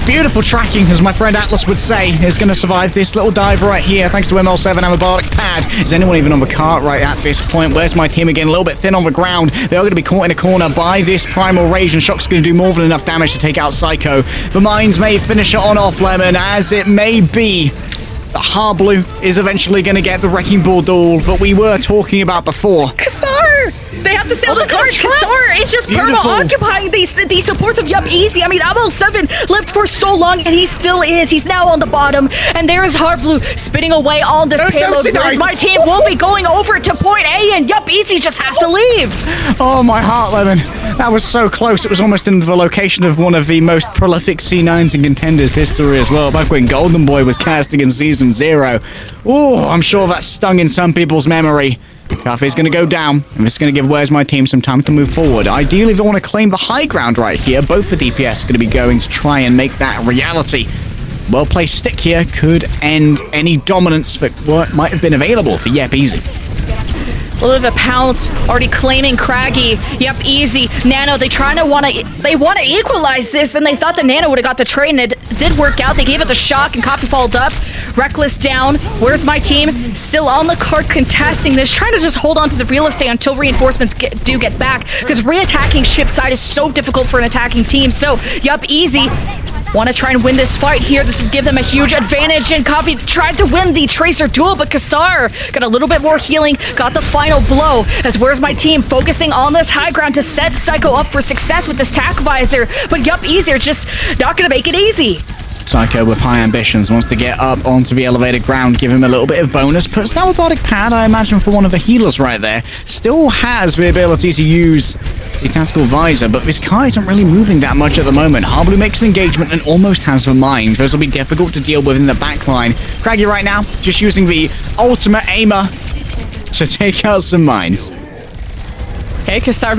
B: Beautiful tracking, as my friend Atlas would say, is going to survive this little dive right here, thanks to ML7 Anabolic Pad. Is anyone even on the cart right at this point? Where's My Team again? A little bit thin on the ground. They are going to be caught in a corner by this Primal Rage, and Shock's going to do more than enough damage to take out Psycho. The mines may finish it on off, Lemon, as it may be. Harblu is eventually going to get the Wrecking Ball duel that we were talking about before.
A: Kassar! They have to stay on the card. Kassar is just perma-occupying these supports of Yep Easy. I mean, ML7 lived for so long, and he still is. He's now on the bottom, and there's Harblu spinning away on this payload. Where's My Team will be going over to point A, and Yep Easy just have to leave.
B: Oh, my heart, Lemon. That was so close. It was almost in the location of one of the most prolific C9s in Contenders history as well, back when Golden Boy was casting in Season 0. Oh, I'm sure that stung in some people's memory. Cafe's going to go down, and this is going to give Where's My Team some time to move forward. Ideally, they want to claim the high ground right here. Both the DPS are going to be going to try and make that a reality. Well-placed stick here could end any dominance that might have been available for Yep Easy.
A: A little bit of a pounce, already claiming Craggy. Yep, Easy. Nano, they want to equalize this, and they thought the Nano would have got the trade, and it did work out. They gave it the shock, and Copy followed up. Reckless down. Where's My Team? Still on the card contesting this, trying to just hold on to the real estate until reinforcements do get back, because re-attacking ship side is so difficult for an attacking team. So, Yup, Easy want to try and win this fight here. This would give them a huge advantage, and Copy tried to win the Tracer duel, but Kassar got a little bit more healing, got the final blow, as Where's My Team focusing on this high ground to set Psycho up for success with this tack visor, but Yup, Easy are just not going to make it easy.
B: Psycho with high ambitions wants to get up onto the elevated ground, give him a little bit of bonus. Puts down a robotic pad, I imagine, for one of the healers right there. Still has the ability to use the tactical visor, but this car isn't really moving that much at the moment. Harblu makes an engagement and almost has the mine. Those will be difficult to deal with in the backline. Craggy right now, just using the ultimate aimer to take out some mines.
A: Okay, Kassar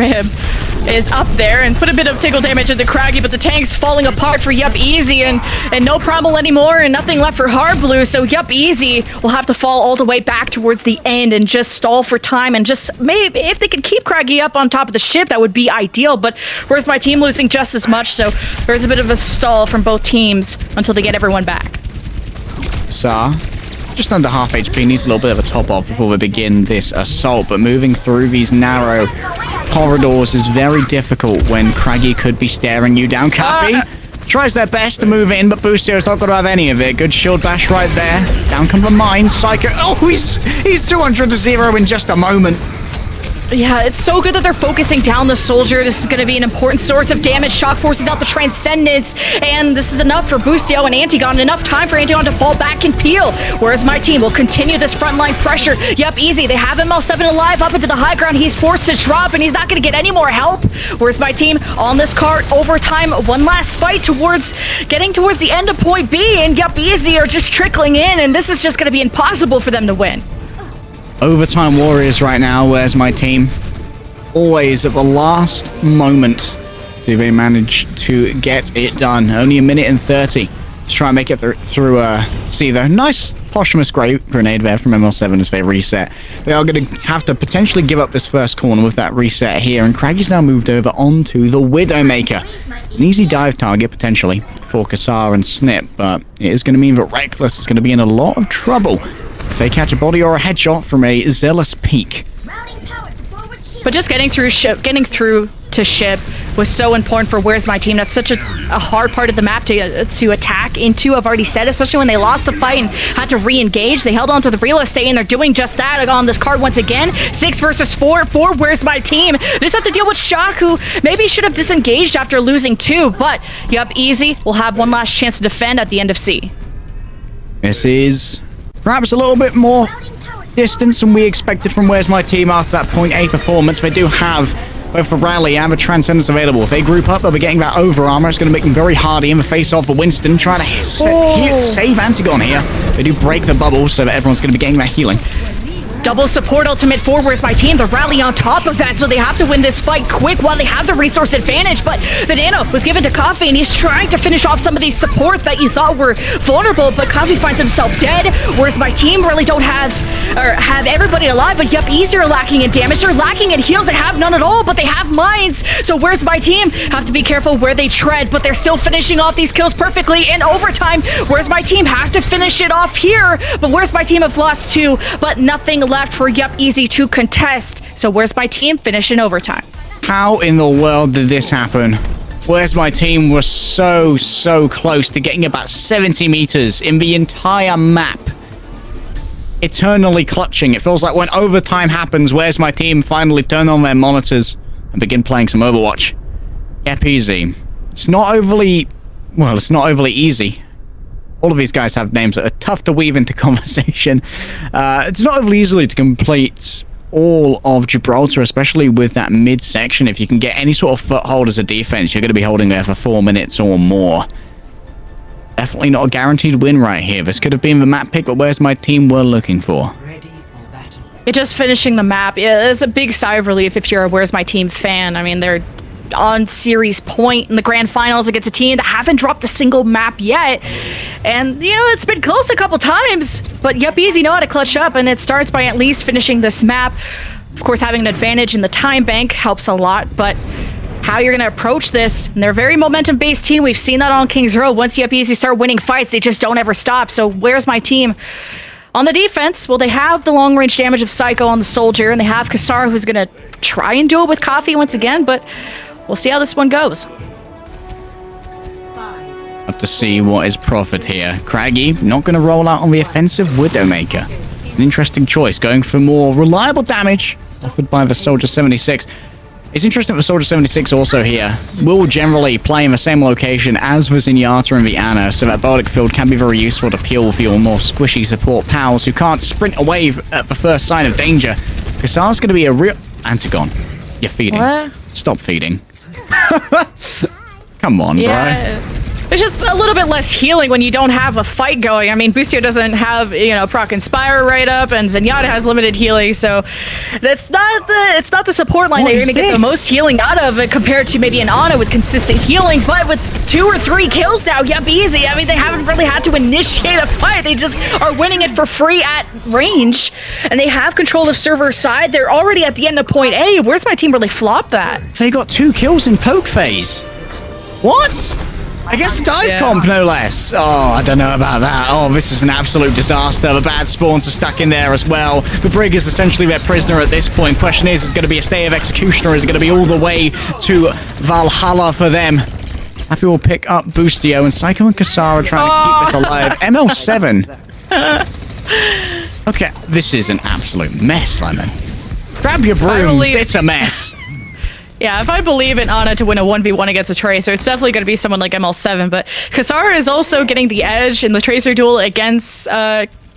A: is up there and put a bit of tickle damage into Craggy, but the tank's falling apart for Yup, Easy, and no problem anymore, and nothing left for Harblu, so Yup, Easy will have to fall all the way back towards the end and just stall for time, and just maybe if they could keep Craggy up on top of the ship, that would be ideal, but Where's My Team losing just as much, so there's a bit of a stall from both teams until they get everyone back.
B: Sa just under half HP, needs a little bit of a top off before we begin this assault, but moving through these narrow corridors is very difficult when Craggy could be staring you down. Coffee tries their best to move in, but Boostio's not going to have any of it. Good shield bash right there. Down come the mines. Psycho. Oh, he's 200 to 0 in just a moment.
A: Yeah, it's so good that they're focusing down the soldier. This is going to be an important source of damage. Shock forces out the Transcendence, and this is enough for Boostio and Antigon. Enough time for Antigon to fall back and peel. Whereas my team will continue this frontline pressure. Yep, easy. They have ML7 alive up into the high ground. He's forced to drop, and he's not going to get any more help. Whereas my team on this cart, overtime, one last fight towards getting towards the end of point B, and Yep, easy are just trickling in, and this is just going to be impossible for them to win.
B: Overtime Warriors right now. Where's my team? Always at the last moment do they manage to get it done. Only a minute and 30 to try and make it through see the nice posthumous grenade there from ML7 as they reset. They are going to have to potentially give up this first corner with that reset here, and Craggy's now moved over onto the Widowmaker. An easy dive target potentially for Kassar and Snip, but it is going to mean that Reckless is going to be in a lot of trouble if they catch a body or a headshot from a Zealous Peak.
A: But just getting through to ship was so important for Where's My Team. That's such a hard part of the map to attack into. I've already said, especially when they lost the fight and had to re-engage. They held on to the real estate, and they're doing just that on this card once again. 6 versus 4 for Where's My Team. They just have to deal with Shock, who maybe should have disengaged after losing 2. But, yep, easy. We'll have one last chance to defend at the end of C.
B: This is perhaps a little bit more distance than we expected from Where's My Team after that point A performance. They do have both the Rally and the Transcendence available. If they group up, they'll be getting that over armor. It's going to make them very hardy in the face of the Winston, trying to save Antigon here. They do break the bubble so that everyone's going to be getting that healing.
A: Double support ultimate for Where's My Team. The Rally on top of that, so they have to win this fight quick while they have the resource advantage. But the Nano was given to Coffee, and he's trying to finish off some of these supports that you thought were vulnerable, but Coffee finds himself dead. Whereas my team really don't have everybody alive, but Yep, Easy are lacking in damage. They're lacking in heals. They have none at all, but they have mines. So Where's My Team have to be careful where they tread, but they're still finishing off these kills perfectly in overtime. Where's My Team have to finish it off here, but Where's My Team have lost 2, but nothing left for Yep, Easy to contest. So Where's My Team finish in overtime.
B: How in the world did this happen? Where's My Team was so close to getting about 70 meters in the entire map. Eternally clutching. It feels like when overtime happens, Where's My Team finally turn on their monitors and begin playing some Overwatch. Yep, easy. It's not overly easy. All of these guys have names that are tough to weave into conversation. It's not overly easy to complete all of Gibraltar, especially with that midsection. If you can get any sort of foothold as a defense, you're going to be holding there for 4 minutes or more. Definitely not a guaranteed win right here. This could have been the map pick, but Where's My Team were looking for?
A: It just finishing the map. Yeah, it's a big sigh of relief if you're a Where's My Team fan. I mean, they're on series point in the grand finals against a team that haven't dropped a single map yet, and you know, it's been close a couple times, but Yep, Easy know how to clutch up, and it starts by at least finishing this map. Of course, having an advantage in the time bank helps a lot, but how you're going to approach this, and they're a very momentum-based team. We've seen that on Kings Row. Once Yep, Easy start winning fights, they just don't ever stop. So Where's My Team? On the defense, well, they have the long-range damage of Psycho on the Soldier, and they have Kassar, who's going to try and do it with Coffee once again, but we'll see how this one goes.
B: Have to see what is profit here. Craggy not going to roll out on the offensive Widowmaker. An interesting choice, going for more reliable damage offered by the Soldier 76. It's interesting that the Soldier 76 also here will generally play in the same location as the Zenyatta and the Ana, so that Bardic Field can be very useful to peel for your more squishy support pals who can't sprint away at the first sign of danger. Kassar's going to be a real... Antigon, you're feeding. What? Stop feeding. Come on, bro.
A: It's just a little bit less healing when you don't have a fight going. I mean, Boostio doesn't have, you know, Proc Inspire right up, and Zenyatta has limited healing, so it's not the support line that you're going to get the most healing out of compared to maybe an Ana with consistent healing, but with 2 or 3 kills now, Yep, Easy. I mean, they haven't really had to initiate a fight. They just are winning it for free at range, and they have control of server side. They're already at the end of point A. Where's My Team really flopped that?
B: They got 2 kills in poke phase. What? I guess the dive comp, no less. Oh, I don't know about that. Oh, this is an absolute disaster. The bad spawns are stuck in there as well. The Brig is essentially their prisoner at this point. Question is it going to be a stay of execution, or is it going to be all the way to Valhalla for them? Happy will pick up Boostio, and Psycho and Kasara trying to keep this alive. ML7. Okay, this is an absolute mess, Lemon. Grab your brooms, it's a mess.
A: Yeah, if I believe in Ana to win a 1v1 against a Tracer, it's definitely going to be someone like ML7, but Kasara is also getting the edge in the Tracer duel against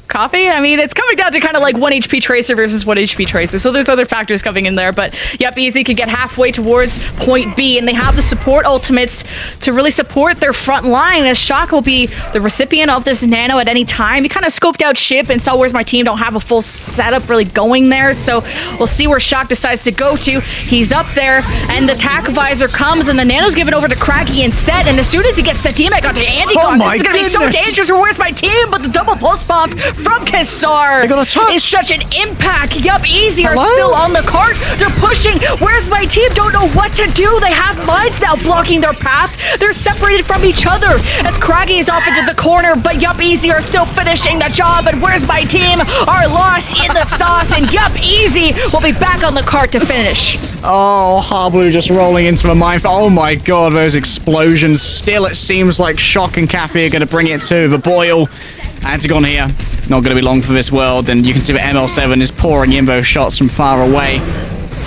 A: Coffee. I mean, it's coming down to kind of like 1 HP Tracer versus 1 HP Tracer, so there's other factors coming in there, but yep, Easy can get halfway towards point B, and they have the support ultimates to really support their front line, as Shock will be the recipient of this nano at any time. He kind of scoped out ship and saw where's my team, don't have a full setup really going there, so we'll see where Shock decides to go to. He's up there, and the attack visor comes, and the nano's given over to Craggy instead, and as soon as he gets the teammate onto Andy-Gon, this is going to be so dangerous for where's my team, but the double pulse bomb from Kassar is such an impact. Yup, Easy are still on the cart. They're pushing. Where's my team? Don't know what to do. They have mines now blocking their path. They're separated from each other as Craggy is off into the corner, but Yup, Easy are still finishing the job, and where's my team are lost in the sauce, and Yup, Easy will be back on the cart to finish.
B: Oh, Harblue just rolling into a mine. Oh my god, those explosions. Still, it seems like Shock and Cafe are going to bring it to the boil. Antigon here, not going to be long for this world, and you can see that ML7 is pouring in those shots from far away.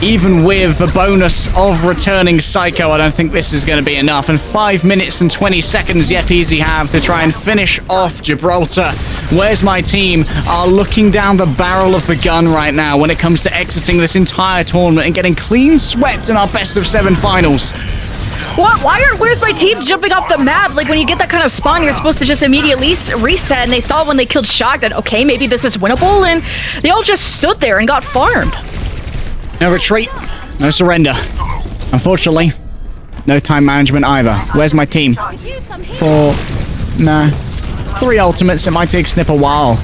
B: Even with the bonus of returning Psycho, I don't think this is going to be enough. And 5 minutes and 20 seconds Yep Easy have to try and finish off Gibraltar. Where's my team are looking down the barrel of the gun right now when it comes to exiting this entire tournament and getting clean swept in our best of 7 finals.
A: What? Where's my team jumping off the map? Like, when you get that kind of spawn, you're supposed to just immediately reset, and they thought when they killed Shock that, okay, maybe this is winnable, and they all just stood there and got farmed.
B: No retreat, no surrender. Unfortunately, no time management either. Where's my team? 3 ultimates. It might take Snip a while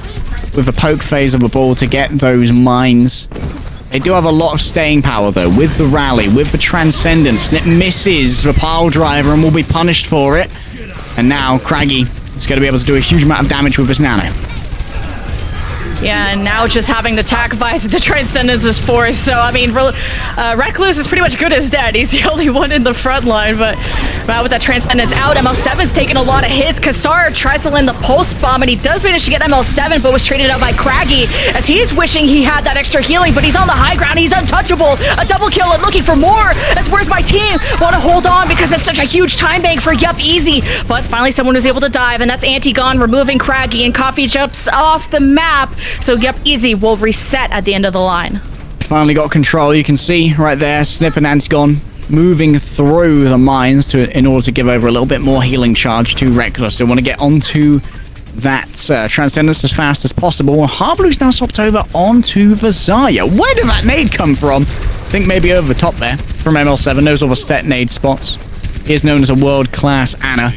B: with the poke phase of a ball to get those mines. They do have a lot of staying power, though, with the rally, with the transcendence. Snip misses the pile driver and will be punished for it. And now Craggy is going to be able to do a huge amount of damage with his nano.
A: Yeah, and now just having the attack visor, the transcendence is forced. So, I mean, Recluse is pretty much good as dead. He's the only one in the front line, but with that transcendence out, ML7's taking a lot of hits. Kassar tries to land the pulse bomb, and he does manage to get ML7, but was traded out by Craggy, as he's wishing he had that extra healing, but he's on the high ground. He's untouchable. A double kill and looking for more. That's where's my team. Want to hold on because it's such a huge time bank for Yup Easy. But finally someone was able to dive, and that's Antigon removing Craggy, and Coffee jumps off the map. So Yup Easy will reset at the end of the line.
B: Finally got control. You can see right there, Snip and Antigon moving through the mines in order to give over a little bit more healing charge to Reckless. They want to get onto that Transcendence as fast as possible. Harblue's now swapped over onto the Zarya. Where did that nade come from? I think maybe over the top there from ML7. Knows all the set nade spots. He is known as a world-class Ana.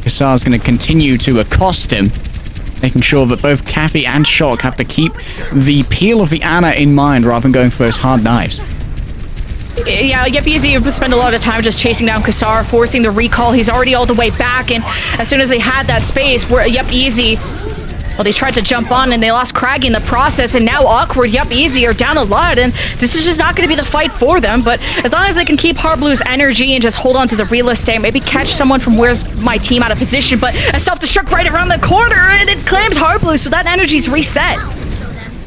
B: Kassar's going to continue to accost him, making sure that both Kathy and Shock have to keep the peel of the Ana in mind rather than going for those hard knives.
A: Yeah, Yup Easy spent a lot of time just chasing down Kassar, forcing the recall. He's already all the way back, and as soon as they had that space, where Yup Easy, well, they tried to jump on and they lost Craggy in the process, and now Awkward, Yup Easy are down a lot, and this is just not going to be the fight for them. But as long as they can keep Harblue's energy and just hold on to the real estate, maybe catch someone from where's my team out of position, but a self-destruct right around the corner, and it claims Harblu, so that energy's reset.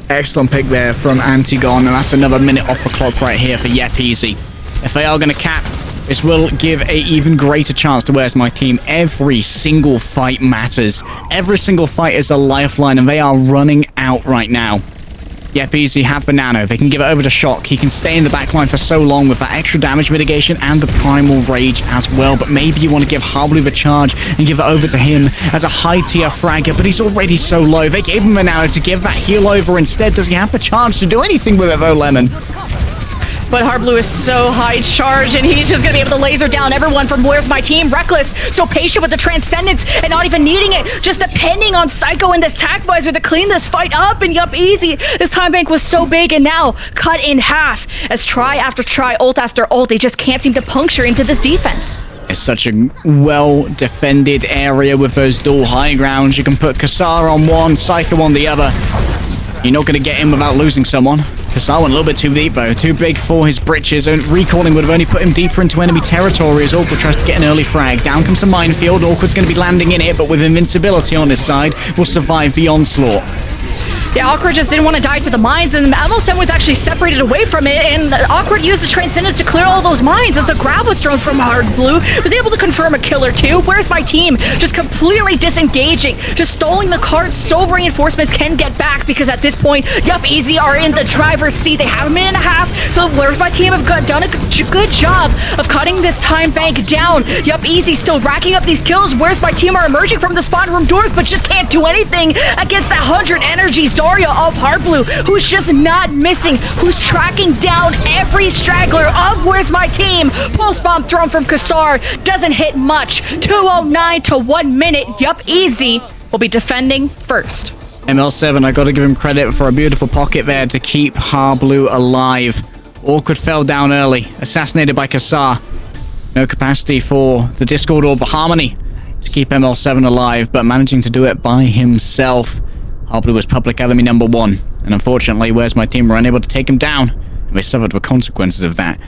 B: Excellent pick there from Antigon, and that's another minute off the clock right here for Yep Easy. If they are going to cap, this will give a even greater chance to Where's My Team. Every single fight matters. Every single fight is a lifeline, and they are running out right now. Yep Easy have the nano. They can give it over to Shock. He can stay in the backline for so long with that extra damage mitigation and the primal rage as well. But maybe you want to give Harblu the charge and give it over to him as a high tier fragger, but he's already so low. They gave him the nano to give that heal over instead. Does he have the charge to do anything with it though, Lemon?
A: But Harblu is so high charge, and he's just going to be able to laser down everyone from Where's My Team. Reckless, so patient with the Transcendence and not even needing it, just depending on Psycho and this Tac Visor to clean this fight up. And Yup Easy, this time bank was so big and now cut in half as try after try, ult after ult, they just can't seem to puncture into this defense.
B: It's such a well-defended area with those dual high grounds. You can put Kassar on one, Psycho on the other. You're not going to get in without losing someone. Kassar went a little bit too deep, though. Too big for his britches. And recalling would have only put him deeper into enemy territory as Awkward tries to get an early frag. Down comes the minefield. Awkward's going to be landing in it, but with invincibility on his side, will survive the onslaught.
A: Yeah, Awkward just didn't want to die to the mines, and ML7 was actually separated away from it, and Awkward used the Transcendence to clear all those mines as the grab was thrown from Hard Blue. Was able to confirm a kill or two. Where's my team? Just completely disengaging, just stalling the cart so reinforcements can get back, because at this point, Yup Easy are in the driver's seat. They have a minute and a half, so Where's My Team have done a good job of cutting this time bank down. Yup Easy still racking up these kills. Where's My Team are emerging from the spawn room doors, but just can't do anything against that 100 energy Zarya of Hard Blue, who's just not missing, who's tracking down every straggler of Where's My Team. Pulse bomb thrown from Kassar doesn't hit much. 2:09 to 1 minute. Yup Easy will be defending first.
B: ML7, I gotta give him credit for a beautiful pocket there to keep Hard Blue alive. Awkward fell down early, assassinated by Kassar. No capacity for the Discord Orb of Harmony to keep ML7 alive, but managing to do it by himself. Hard Blue was public enemy number 1, and unfortunately, Where's My Team were unable to take him down, and they suffered the consequences of that.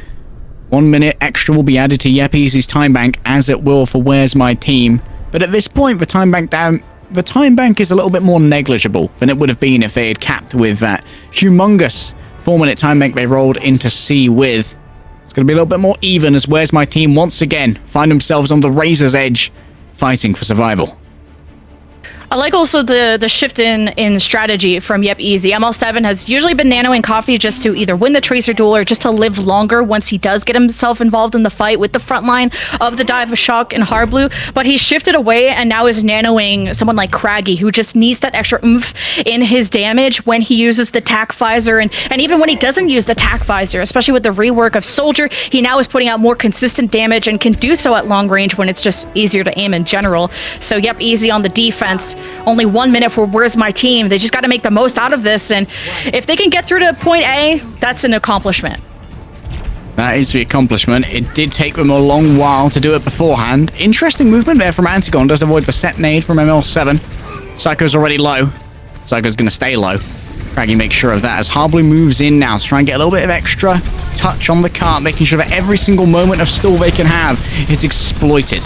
B: 1 minute extra will be added to Yup Easy's time bank, as it will for Where's My Team. But at this point, the time bank is a little bit more negligible than it would have been if they had capped with that humongous 4-minute time bank they rolled into C with. It's going to be a little bit more even as Where's My Team once again find themselves on the razor's edge, fighting for survival.
A: I like also the shift in strategy from Yup Easy. ML7 has usually been nanoing Coffee just to either win the Tracer duel or just to live longer once he does get himself involved in the fight with the front line of the Dive of Shock and Hard Blue. But he shifted away and now is nanoing someone like Craggy, who just needs that extra oomph in his damage when he uses the Tac Visor. And even when he doesn't use the Tac Visor, especially with the rework of Soldier, he now is putting out more consistent damage and can do so at long range when it's just easier to aim in general. So Yup Easy on the defense. Only 1 minute for Where's My Team. They just got to make the most out of this, and if they can get through to point A, that's an accomplishment.
B: That is the accomplishment. It did take them a long while to do it beforehand. Interesting movement there from Antigon. Does avoid the set nade from ML7. Psycho's already low. Psycho's going to stay low. Craggy makes sure of that as Hard Blue moves in now to try and get a little bit of extra touch on the cart, making sure that every single moment of stall they can have is exploited.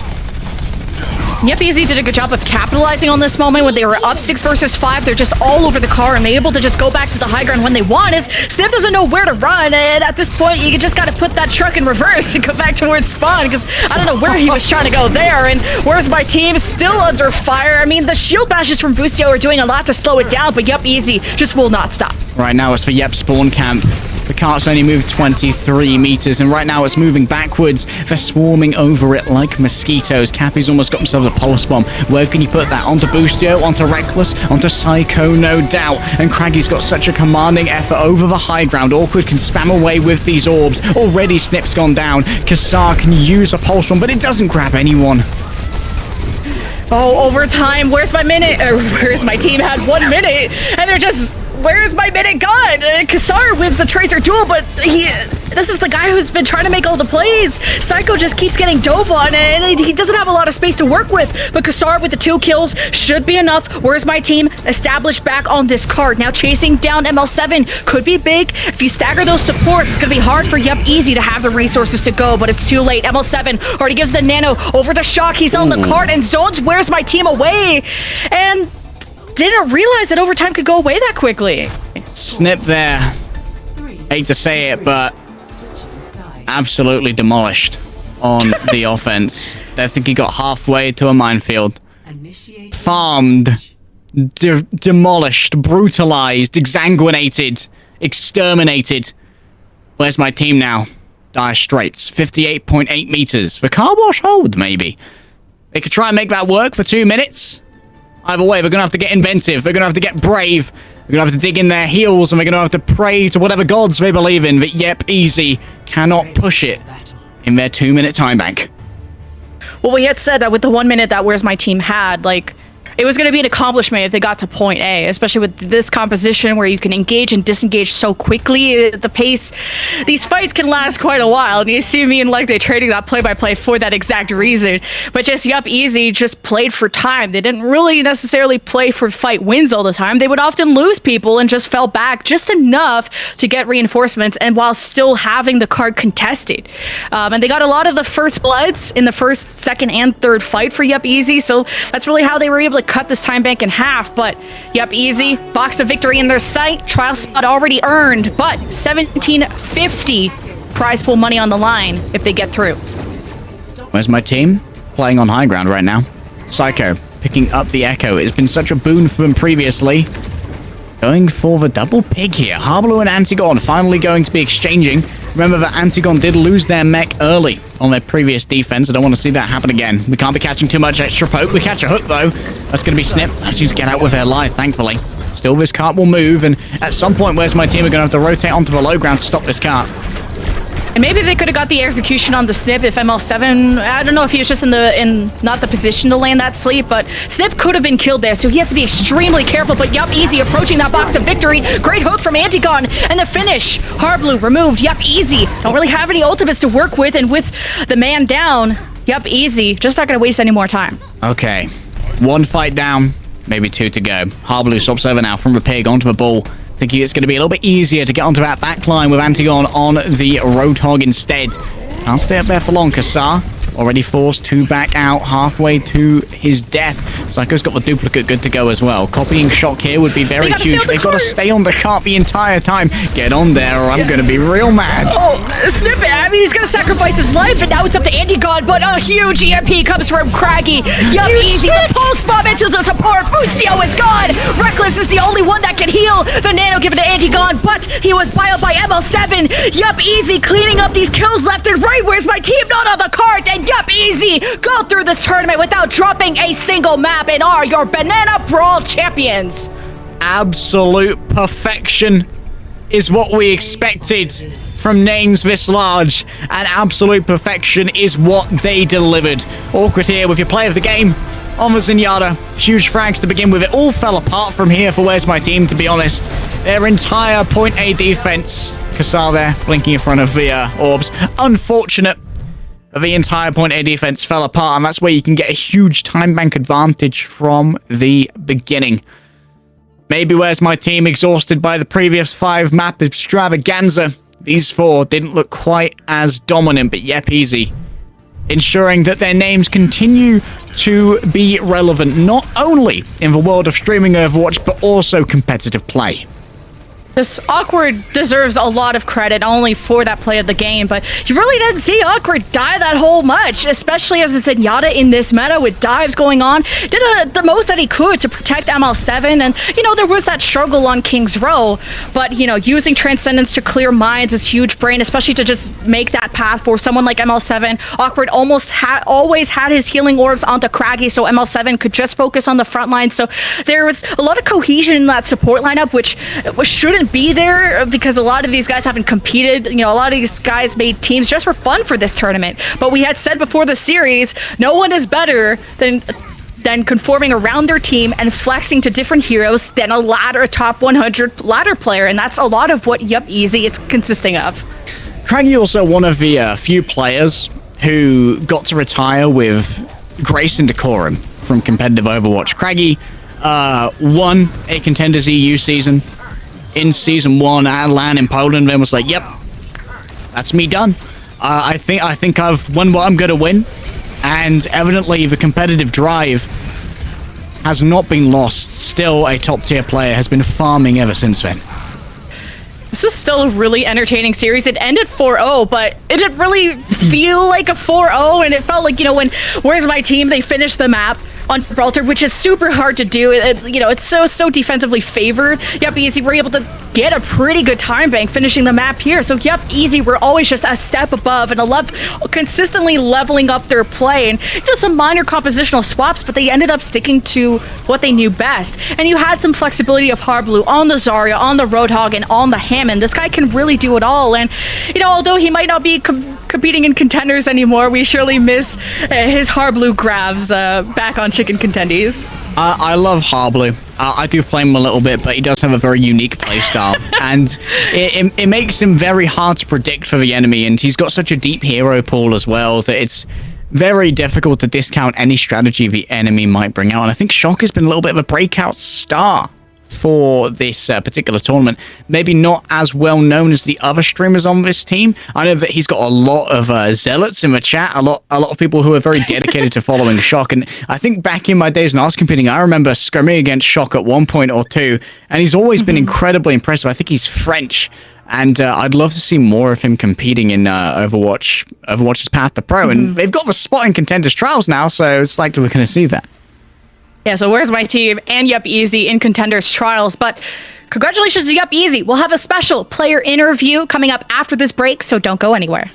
A: Yup Easy did a good job of capitalizing on this moment when they were up 6 versus 5. They're just all over the car and they're able to just go back to the high ground when they want. Is Snip doesn't know where to run, and at this point you just got to put that truck in reverse and go back towards spawn, because I don't know where he was trying to go there. And Where's My Team still under fire. I mean, the shield bashes from Boostio are doing a lot to slow it down, but Yup Easy just will not stop. Right
B: now it's for Yup spawn camp. The cart's only moved 23 meters, and right now it's moving backwards. They're swarming over it like mosquitoes. Cappy's almost got themselves a pulse bomb. Where can you put that? Onto Boostio, onto Reckless, onto Psycho, no doubt. And Craggy's got such a commanding effort over the high ground. Awkward can spam away with these orbs. Already Snip's gone down. Kassar can use a pulse bomb, but it doesn't grab anyone.
A: Oh, overtime. Where's my minute? Where's My Team had 1 minute, and they're just... Where's my minute gone? Kassar wins the Tracer duel, but this is the guy who's been trying to make all the plays. Psycho just keeps getting dove on, and he doesn't have a lot of space to work with. But Kassar with the 2 kills should be enough. Where's My Team? Established back on this card. Now chasing down ML7 could be big. If you stagger those supports, it's going to be hard for Yup Easy to have the resources to go, but it's too late. ML7 already gives the nano over to Shock. He's on the cart and zones Where's My Team away. And... didn't realize that overtime could go away that quickly.
B: Snip there. Hate to say it, but absolutely demolished on the offense. I think he got halfway to a minefield. Farmed. Demolished. Brutalized. Exsanguinated. Exterminated. Where's My Team now? Dire Straits. 58.8 meters. The car wash hold, maybe. They could try and make that work for 2 minutes. Either way, they're going to have to get inventive. They're going to have to get brave. They're going to have to dig in their heels, and they're going to have to pray to whatever gods they believe in that Yup Easy cannot push it in their 2-minute time bank.
A: Well, we had said that with the 1 minute that Where's My Team had, like, it was going to be an accomplishment if they got to point A, especially with this composition where you can engage and disengage so quickly. The pace, these fights can last quite a while. And you see me and like they trading that play-by-play for that exact reason. But just Yup Easy just played for time. They didn't really necessarily play for fight wins all the time. They would often lose people and just fell back just enough to get reinforcements and while still having the card contested. And they got a lot of the first bloods in the first, second, and third fight for Yup Easy. So that's really how they were able to cut this time bank in half. But Yup Easy, box of victory in their sight, trial spot already earned, but 1750 prize pool money on the line if they get through.
B: Where's my team? Playing on high ground right now. Psycho picking up the Echo. It's been such a boon for them previously. Going for the double pig here. Harblu and Antigone finally going to be exchanging. Remember that Antigone did lose their mech early on their previous defense. I don't want to see that happen again. We can't be catching too much extra poke. We catch a hook, though. That's going to be Snip. Managing to get out with her life, thankfully. Still, this cart will move, and at some point, Where's My Team are going to have to rotate onto the low ground to stop this cart.
A: And maybe they could have got the execution on the Snip if ML7, I don't know if he was just in not the position to land that sleep, but Snip could have been killed there, so he has to be extremely careful. But Yup Easy approaching that box of victory. Great hook from Antigone, and the finish. Harblu removed. Yup Easy don't really have any ultimates to work with, and with the man down, Yup Easy just not going to waste any more time.
B: Okay, one fight down, maybe two to go. Harblu swaps over now from the pig onto the bull. Thinking it's going to be a little bit easier to get onto that back line with Antigone on the Roadhog instead. Can't stay up there for long. Kassar already forced to back out halfway to his death. Psycho's got the duplicate good to go as well. Copying shock here would be very huge. They've got to stay on the cart the entire time. Get on there or I'm going to be real mad.
A: Oh, Snippet, I mean, he's going to sacrifice his life, and now it's up to Antigone, but a huge EMP comes from Craggy. Yup Easy, the pulse bomb into the support. Boostio is gone. Reckless is the only one that can heal. The nano given to Antigone, but he was bioed by ML7. Yup Easy cleaning up these kills left and right. Where's my team? Not on the cart. And Yup Easy go through this tournament without dropping a single map and are your Banana Brawl champions.
B: Absolute perfection is what we expected from names this large, and absolute perfection is what they delivered. Awkward here with your play of the game on the Zenyatta. Huge frags to begin with. It all fell apart from here for Where's My Team, to be honest. Their entire point A defense. Kassar there, blinking in front of the orbs. Unfortunate. The entire point A defense fell apart, and that's where you can get a huge time bank advantage from the beginning. Maybe Where's My Team exhausted by the previous 5 map extravaganza. These 4 didn't look quite as dominant, but Yup Easy ensuring that their names continue to be relevant, not only in the world of streaming Overwatch, but also competitive play.
A: This Awkward deserves a lot of credit, not only for that play of the game, but you really didn't see Awkward die that whole much, especially as a Zenyatta in this meta with dives going on. Did the most that he could to protect ML7, and, you know, there was that struggle on King's Row, but, you know, using Transcendence to clear minds is huge brain, especially to just make that path for someone like ML7. Awkward always had his healing orbs onto Craggy, so ML7 could just focus on the front line, so there was a lot of cohesion in that support lineup, which shouldn't be there because a lot of these guys haven't competed. You know, a lot of these guys made teams just for fun for this tournament. But we had said before the series, no one is better than conforming around their team and flexing to different heroes than a top 100 ladder player. And that's a lot of what Yup Easy is consisting of.
B: Craggy also one of the few players who got to retire with grace and decorum from competitive Overwatch. Craggy won a Contenders EU season in Season 1 at LAN in Poland, and was like, yep, that's me done. I think I've won what I'm going to win, and evidently the competitive drive has not been lost. Still a top-tier player, has been farming ever since then.
A: This is still a really entertaining series. It ended 4-0, but it didn't really feel like a 4-0, and it felt like, you know, when Where's My Team, they finished the map on Gibraltar, which is super hard to do. You know, it's so defensively favored. Yup Easy were able to get a pretty good time bank finishing the map here. So Yup Easy were always just a step above and consistently leveling up their play, and, you know, some minor compositional swaps, but they ended up sticking to what they knew best. And you had some flexibility of Harblu on the Zarya, on the Roadhog, and on the Hammond. This guy can really do it all. And, you know, although he might not be competing in Contenders anymore, we surely miss his Harblu grabs back on Chicken Contendies.
B: I love Harblu. I do flame him a little bit, but he does have a very unique playstyle. And it makes him very hard to predict for the enemy, and he's got such a deep hero pool as well that it's very difficult to discount any strategy the enemy might bring out. And I think Shock has been a little bit of a breakout star for this particular tournament. Maybe not as well known as the other streamers on this team. I know that he's got a lot of zealots in the chat, a lot of people who are very dedicated to following Shock. And I think back in my days in Arts competing, I remember scrimming against Shock at one point or two, and he's always been incredibly impressive. I think he's French, and I'd love to see more of him competing in Overwatch's Path to Pro. And they've got the spot in Contenders Trials now, so it's likely we're going to see that.
A: Yeah, so where's my team and Yup Easy in Contenders Trials? But congratulations to Yup Easy. We'll have a special player interview coming up after this break, so don't go anywhere.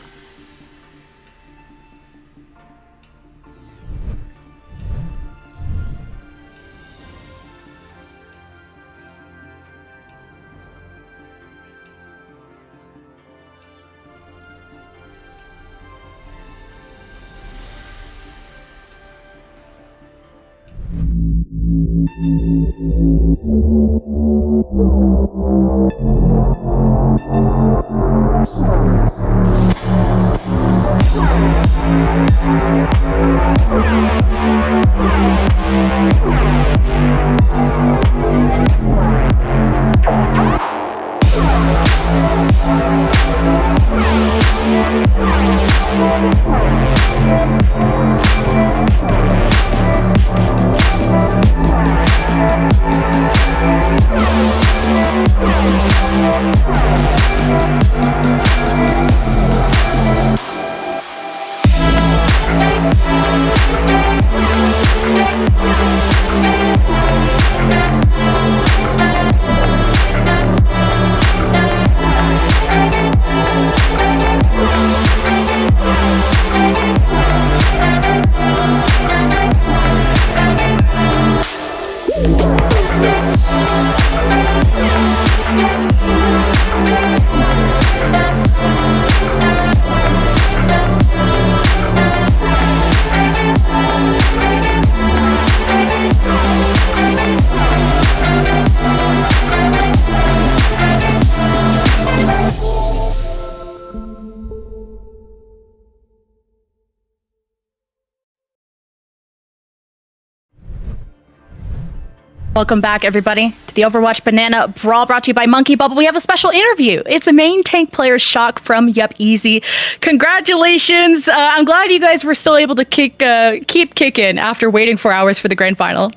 A: Welcome back, everybody, to the Overwatch Banana Brawl brought to you by Monkey Bubble. We have a special interview. It's a main tank player, Shock from Yup Easy. Congratulations. I'm glad you guys were still able to keep kicking after waiting 4 hours for the grand final.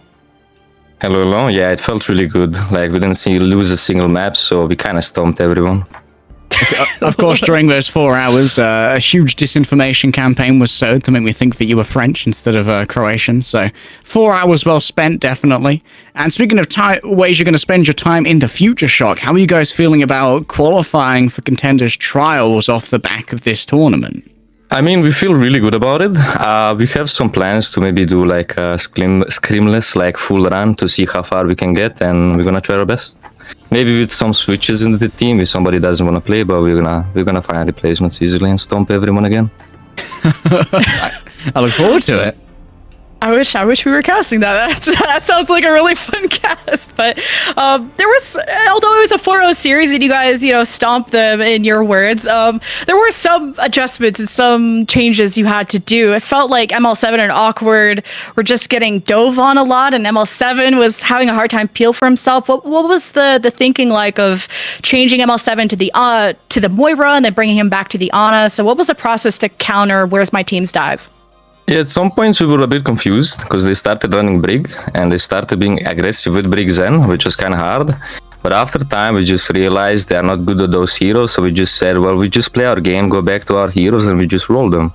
C: Hello. Yeah, it felt really good. Like, we didn't see you lose a single map, so we kind of stomped everyone.
B: Of course, during those 4 hours, a huge disinformation campaign was sowed to make me think that you were French instead of Croatian. So 4 hours well spent, definitely. And speaking of ways you're going to spend your time in the future, Shock, how are you guys feeling about qualifying for Contenders Trials off the back of this tournament?
C: I mean, we feel really good about it. We have some plans to maybe do like a scrimless, like full run to see how far we can get, and we're gonna try our best. Maybe with some switches in the team if somebody doesn't want to play, but we're gonna find replacements easily and stomp everyone again.
B: I look forward to it.
A: I wish we were casting that. That sounds like a really fun cast. But there was, although it was a 4-0 series and you guys, stomped them in your words, there were some adjustments and some changes you had to do. It felt like ML7 and Awkward were just getting dove on a lot, and ML7 was having a hard time peel for himself. What was the thinking like of changing ML7 to the Moira and then bringing him back to the Ana? So what was the process to counter Where's My Team's dive?
C: Yeah, at some points we were a bit confused because they started running Brig and they started being aggressive with Brig Zen, which was kind of hard. But after time, we just realized they are not good at those heroes, so we just said, well, we just play our game, go back to our heroes, and we just roll them.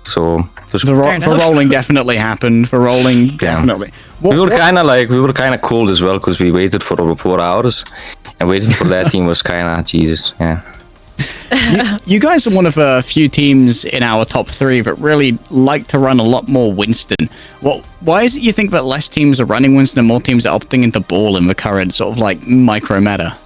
C: So
B: the rolling definitely happened. The rolling definitely.
C: We were kind of cold as well because we waited for over 4 hours, and waiting for that team was kind of Jesus. Yeah.
B: You guys are one of a few teams in our top 3 that really like to run a lot more Winston. Why is it you think that less teams are running Winston and more teams are opting into Ball in the current sort of like micro meta?